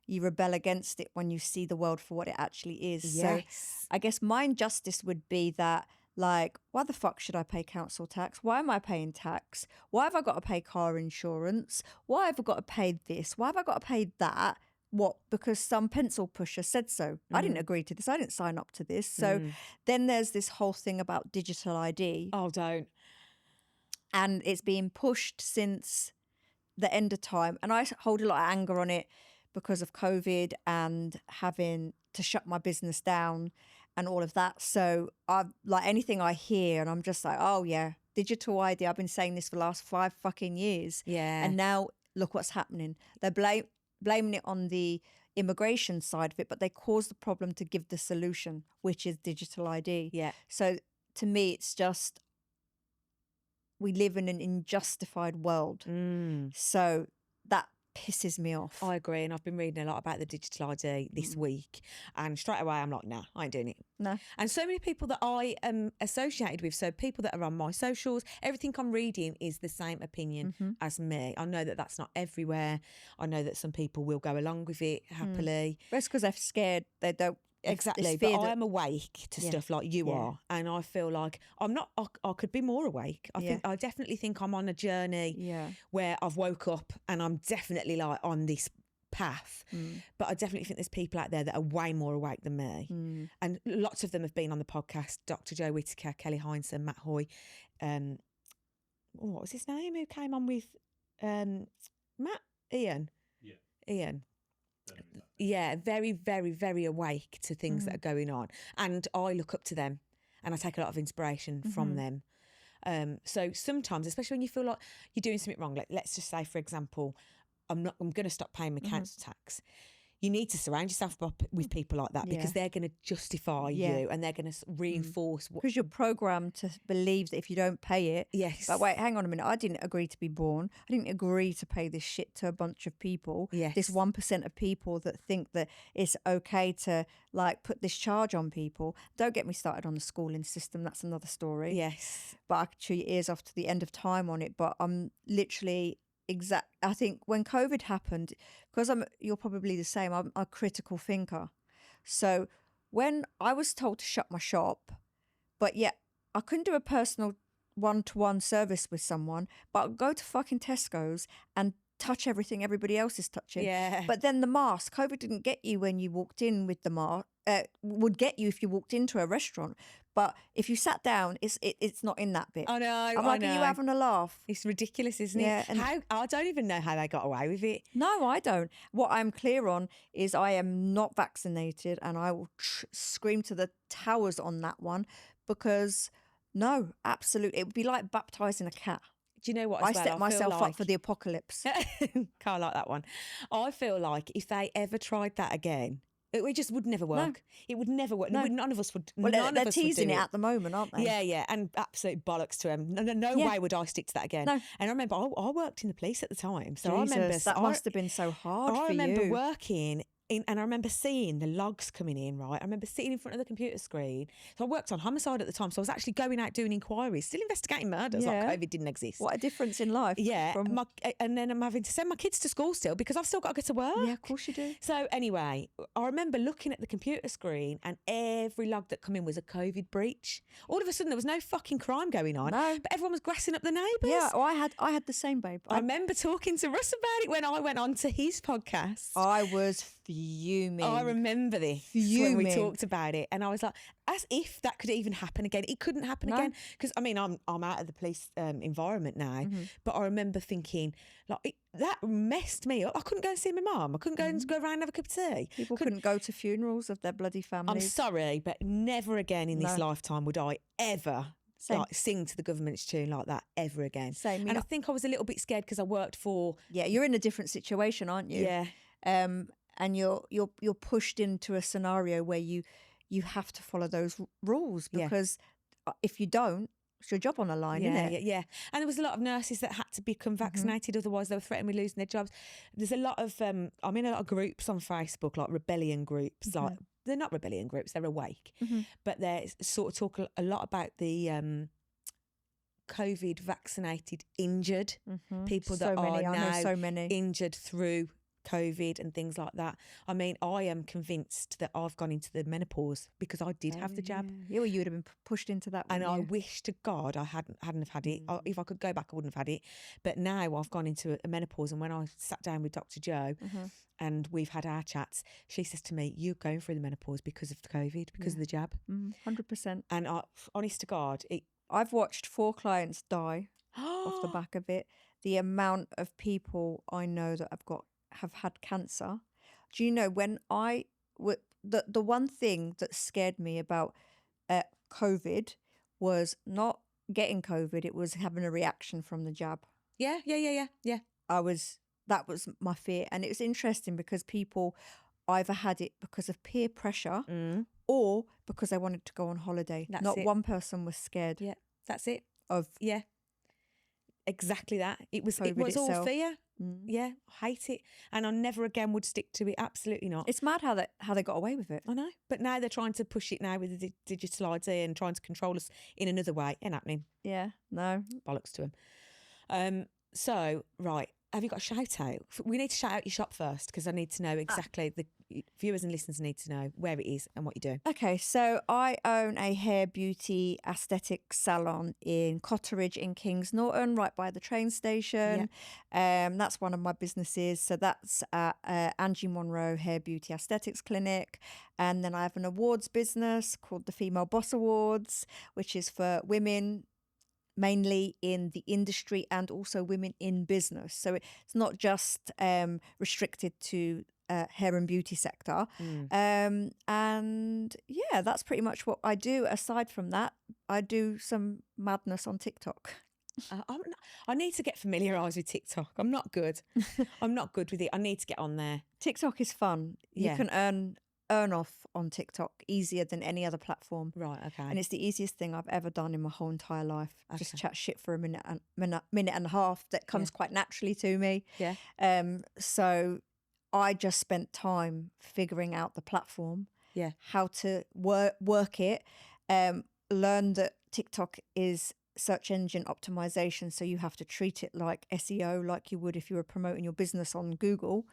you rebel against it when you see the world for what it actually is. Yes. So I guess my injustice would be that, like, why the fuck should I pay council tax? Why am I paying tax? Why have I got to pay car insurance? Why have I got to pay this? Why have I got to pay that? What? Because some pencil pusher said so. I didn't agree to this. I didn't sign up to this. So then there's this whole thing about digital ID. Oh, don't. And it's been pushed since the end of time. And I hold a lot of anger on it because of COVID and having to shut my business down and all of that. So I've like anything I hear and I'm just like, oh yeah, digital ID. I've been saying this for the last 5 fucking years. Yeah. And now look what's happening. They're blaming it on the immigration side of it, but they caused the problem to give the solution, which is digital ID. Yeah. So to me, it's just, we live in an unjustified world. So that pisses me off. I agree, and I've been reading a lot about the digital ID this week, and straight away I'm like, nah, I ain't doing it. No. And so many people that I am associated with, so people that are on my socials, everything I'm reading is the same opinion as me. I know that that's not everywhere. I know that some people will go along with it happily. But it's because they're scared. They don't Exactly, but I am awake to stuff like you are, and I feel like I'm not. I could be more awake. I definitely think I'm on a journey where I've woke up and I'm definitely like on this path. But I definitely think there's people out there that are way more awake than me, and lots of them have been on the podcast. Dr. Joe Whitaker, Kelly Heinsohn, Matt Hoy. What was his name? Who came on with Matt? Ian. Yeah. Ian. Yeah, very, very, very awake to things that are going on. And I look up to them and I take a lot of inspiration from them. So sometimes, especially when you feel like you're doing something wrong, like let's just say, for example, I'm going to stop paying my council tax. You need to surround yourself with people like that because they're going to justify you and they're going to reinforce. Because you're programmed to believe that if you don't pay it. Yes. But wait, hang on a minute. I didn't agree to be born. I didn't agree to pay this shit to a bunch of people. Yes. This 1% of people that think that it's okay to like put this charge on people. Don't get me started on the schooling system. That's another story. Yes. But I could chew your ears off to the end of time on it. But I'm literally... I think when COVID happened, because you're probably the same, I'm a critical thinker. So when I was told to shut my shop, but yet I couldn't do a personal one-to-one service with someone, but I'd go to fucking Tesco's and touch everything everybody else is touching. Yeah. But then the mask, COVID didn't get you when you walked in with the mask, would get you if you walked into a restaurant. But if you sat down, it's not in that bit. I know. I'm like, are you having a laugh? It's ridiculous, isn't it? And I don't even know how they got away with it. No, I don't. What I'm clear on is I am not vaccinated, and I will scream to the towers on that one because no, absolutely. It would be like baptising a cat. Do you know what? I set myself up for the apocalypse. Can't like that one. I feel like if they ever tried that again, it just would never work. No. It would never work. No. None of us would. Well, they're teasing it at the moment, aren't they? Yeah, and absolute bollocks to them. No way would I stick to that again. No. And I remember I worked in the police at the time, so Jesus, I remember that must have been so hard for you. I remember working. And I remember seeing the logs coming in, right? I remember sitting in front of the computer screen. So I worked on homicide at the time. So I was actually going out doing inquiries, still investigating murders like COVID didn't exist. What a difference in life. Yeah. And then I'm having to send my kids to school still because I've still got to go to work. Yeah, of course you do. So anyway, I remember looking at the computer screen and every log that come in was a COVID breach. All of a sudden there was no fucking crime going on. No. But everyone was grassing up the neighbours. Yeah, well, I had the same, babe. I remember talking to Russ about it when I went on to his podcast. I was fuming. I remember this when we talked about it, and I was like, as if that could even happen again. It couldn't happen again because I mean I'm out of the police environment now, but I remember thinking like that messed me up. I couldn't go and see my mum. I couldn't go and go around and have a cup of tea. People couldn't go to funerals of their bloody families. I'm sorry, but never again in this lifetime would I ever like sing to the government's tune like that ever again. Same. And I think I was a little bit scared because I worked for. Yeah, you're in a different situation, aren't you? Yeah. And you're pushed into a scenario where you have to follow those rules because if you don't, it's your job on the line, isn't it? Yeah. And there was a lot of nurses that had to become vaccinated, otherwise they were threatened with losing their jobs. There's a lot of I'm in a lot of groups on Facebook, like rebellion groups. Like they're not rebellion groups, they're awake, but they sort of talk a lot about the COVID vaccinated injured people that are now injured through COVID and things like that. I mean, I am convinced that I've gone into the menopause because I did have the jab. Yeah, well, you would have been pushed into that. And I wish to God I hadn't have had it. If I could go back, I wouldn't have had it. But now I've gone into a menopause, and when I sat down with Dr. Joe and we've had our chats, she says to me, "You're going through the menopause because of the COVID, because of the jab." 100%. And honest to God, I've watched 4 clients die off the back of it. The amount of people I know that have had cancer. Do you know when the one thing that scared me about COVID was not getting COVID, it was having a reaction from the jab. Yeah. That was my fear. And it was interesting because people either had it because of peer pressure or because they wanted to go on holiday. Not one person was scared. Yeah, that's it. Yeah. Exactly that. It was all fear. Yeah, I hate it. And I never again would stick to it. Absolutely not. It's mad how they got away with it. I know. But now they're trying to push it now with the digital ID and trying to control us in another way. Ain't happening. Yeah, no. Bollocks to them. So, right, have you got a shout out? We need to shout out your shop first because I need to know exactly, the viewers and listeners need to know where it is and what you do. Okay, so I own a hair, beauty, aesthetic salon in Cotteridge in Kings Norton, right by the train station. That's one of my businesses. So that's Angie Monroe Hair, Beauty, Aesthetics Clinic. And then I have an awards business called the Female Boss Awards, which is for women mainly in the industry and also women in business. So it's not just restricted to hair and beauty sector. And yeah, that's pretty much what I do. Aside from that, I do some madness on TikTok. I need to get familiarised with TikTok. I'm not good. I'm not good with it. I need to get on there. TikTok is fun. You can earn off on TikTok easier than any other platform. Right, okay. And it's the easiest thing I've ever done in my whole entire life. Just chat shit for a minute and a half. That comes quite naturally to me. Yeah. So I just spent time figuring out the platform. Yeah. How to work it. Learn that TikTok is search engine optimization, so you have to treat it like SEO, like you would if you were promoting your business on Google.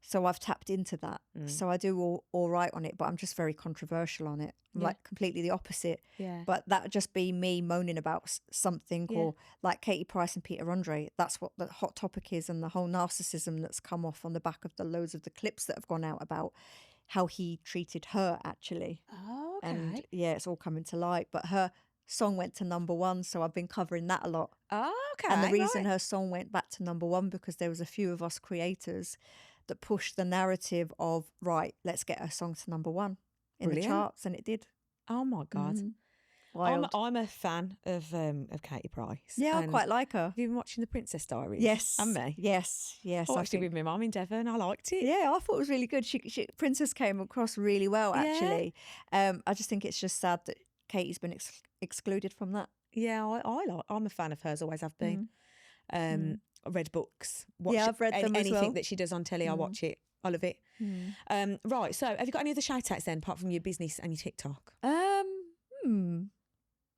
So I've tapped into that. So I do all right on it, but I'm just very controversial on it. I'm like completely the opposite. But that would just be me moaning about something, or like Katie Price and Peter Andre. That's what the hot topic is, and the whole narcissism that's come off on the back of the loads of the clips that have gone out about how he treated her, actually. Oh, okay. And yeah, it's all coming to light. But her song went to #1, so I've been covering that a lot. Oh, okay. And the reason her song went back to #1 because there was a few of us creators that pushed the narrative of, right, let's get her song to #1 in the charts, and it did. Oh my God. Wild. I'm a fan of Katie Price. Yeah, I quite like her. Have you been watching The Princess Diaries? Yes. And me? Yes. I watched it with my mum in Devon. I liked it. Yeah, I thought it was really good. She Princess came across really well, actually. I just think it's just sad that Katie's been excluded from that. Yeah, I'm a fan of hers, always have been. I read books. I've read them as well. Anything that she does on telly, I watch it. I love it. Right, so have you got any other shout-outs then, apart from your business and your TikTok?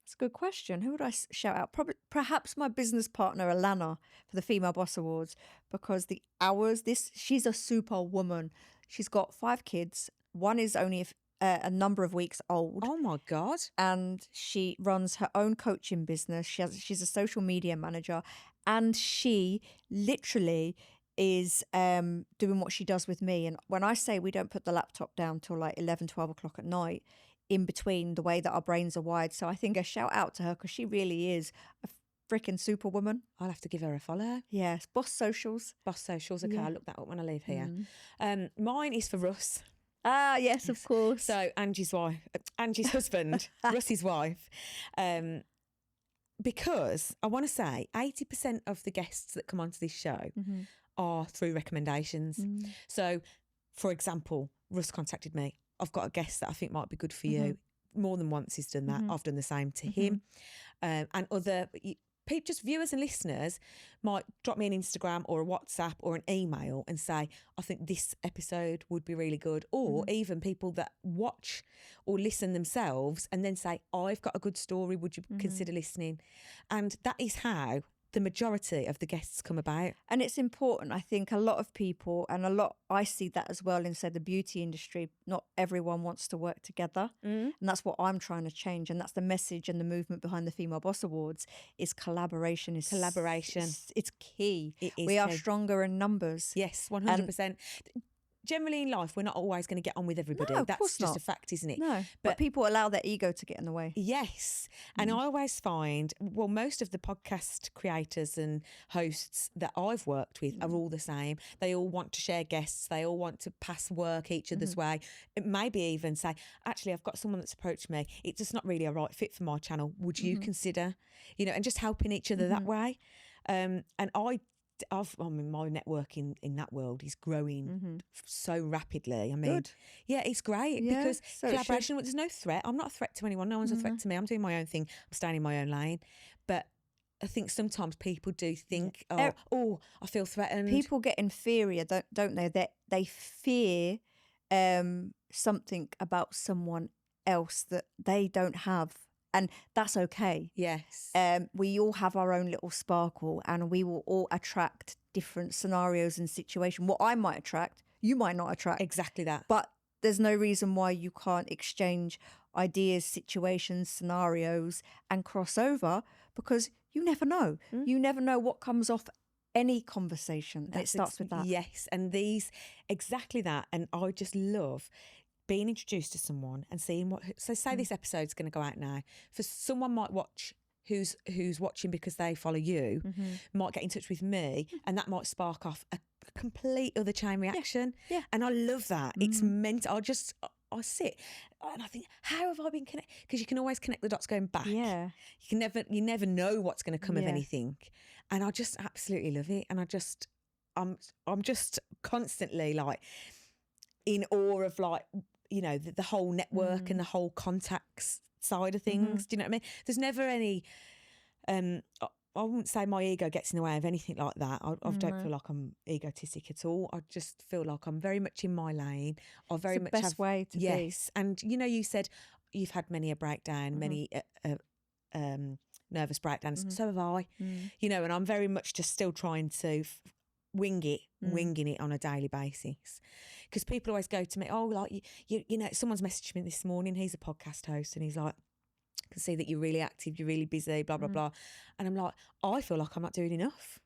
That's a good question. Who would I shout out? Perhaps my business partner, Alana, for the Female Boss Awards, because the hours, she's a super woman. She's got 5 kids. One is only a number of weeks old. Oh my God. And she runs her own coaching business. She's a social media manager, and she literally is doing what she does with me. And when I say we don't put the laptop down till like 11, 12 o'clock at night, in between the way that our brains are wired. So I think a shout out to her, because she really is a freaking superwoman. I'll have to give her a follow. Yes, Boss Socials. Boss Socials, okay, I'll look that up when I leave here. Mine is for Russ. Ah, yes, of course. So Angie's husband, Russ's wife. Because I want to say 80% of the guests that come onto this show are through recommendations. So, for example, Russ contacted me. I've got a guest that I think might be good for you. More than once he's done that. I've done the same to him. And other people, just viewers and listeners, might drop me an Instagram or a WhatsApp or an email and say, I think this episode would be really good. Or even people that watch or listen themselves and then say, I've got a good story, would you consider listening? And that is how the majority of the guests come about. And it's important. I think a lot of people, and I see that as well inside the beauty industry, not everyone wants to work together. And that's what I'm trying to change. And that's the message and the movement behind the Female Boss Awards is collaboration. It's key. We are stronger in numbers. Yes, 100%. Generally in life, we're not always going to get on with everybody. No, That's just a fact, isn't it? No, but people allow their ego to get in the way. Yes. And I always find, well, most of the podcast creators and hosts that I've worked with are all the same. They all want to share guests. They all want to pass work each other's way. It maybe even say, actually, I've got someone that's approached me. It's just not really a right fit for my channel. Would you consider, and just helping each other that way. And my network in that world is growing so rapidly. I mean, it's great because collaboration, there's no threat. I'm not a threat to anyone. No one's a threat to me. I'm doing my own thing. I'm staying in my own lane. But I think sometimes people do think, I feel threatened. People get inferior, don't they? They fear something about someone else that they don't have. And that's okay. Yes. We all have our own little sparkle, and we will all attract different scenarios and situation. What I might attract, you might not attract. Exactly that. But there's no reason why you can't exchange ideas, situations, scenarios, and cross over, because you never know. You never know what comes off any conversation. And it starts with that. Yes, and exactly that. And I just love being introduced to someone and seeing what. So say this episode's going to go out now. For someone might watch who's watching because they follow you, might get in touch with me, and that might spark off a complete other chain reaction. Yeah. And I love that. It's meant. I sit and I think, how have I been connected? Because you can always connect the dots going back. Yeah. You never know what's going to come of anything. And I just absolutely love it. And I'm just constantly like in awe of, like, you know, the whole network and the whole contacts side of things. Do you know what I mean? There's never any, I wouldn't say my ego gets in the way of anything like that. I don't feel like I'm egotistic at all. I just feel like I'm very much in my lane. I very It's the much best have, way to be. yes. And you know, you said you've had many a breakdown, many nervous breakdowns. So have I. You know, and I'm very much just still trying to winging it on a daily basis. Because people always go to me, oh, like you know, someone's messaged me this morning. He's a podcast host, and he's like, I can see that you're really active, you're really busy, blah, blah, blah. And I'm like, I feel like I'm not doing enough.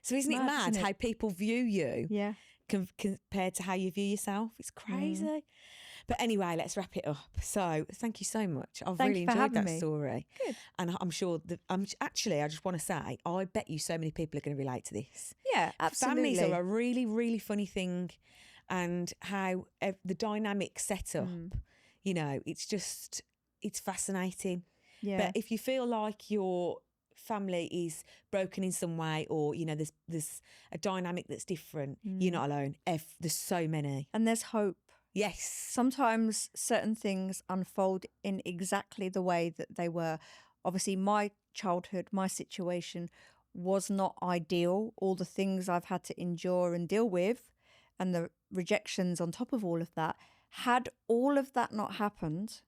So isn't it mad how people view you compared to how you view yourself? It's crazy. But anyway, let's wrap it up. So thank you so much. I've really enjoyed that story. Good. And I'm sure that actually, I just want to say, I bet you so many people are going to relate to this. Yeah, absolutely. Families are a really, really funny thing. And how the dynamic set up, you know, it's fascinating. Yeah. But if you feel like your family is broken in some way, or, you know, there's a dynamic that's different, you're not alone. There's so many. And there's hope. Yes. Sometimes certain things unfold in exactly the way that they were. Obviously, my childhood, my situation was not ideal. All the things I've had to endure and deal with, and the rejections on top of all of that. Had all of that not happened,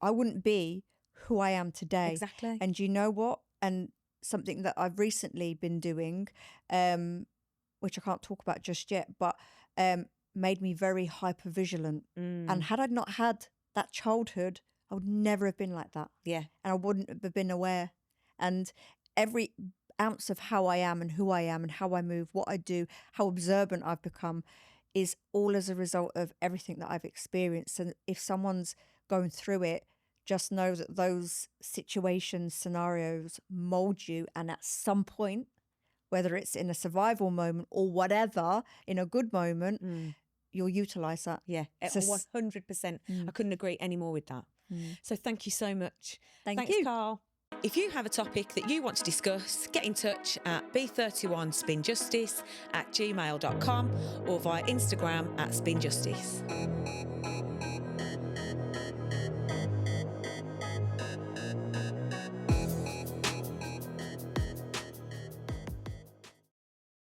I wouldn't be who I am today. Exactly. And you know what? And something that I've recently been doing, which I can't talk about just yet, but made me very hypervigilant. And had I not had that childhood, I would never have been like that. Yeah. And I wouldn't have been aware. And every ounce of how I am and who I am and how I move, what I do, how observant I've become is all as a result of everything that I've experienced. And if someone's going through it, just know that those situations, scenarios mold you. And at some point, whether it's in a survival moment or whatever, in a good moment, you'll utilise that. Yeah, 100%. I couldn't agree any more with that. So thank you so much. Thanks, Carl. If you have a topic that you want to discuss, get in touch at b31spinjustice@gmail.com or via Instagram @spinjustice.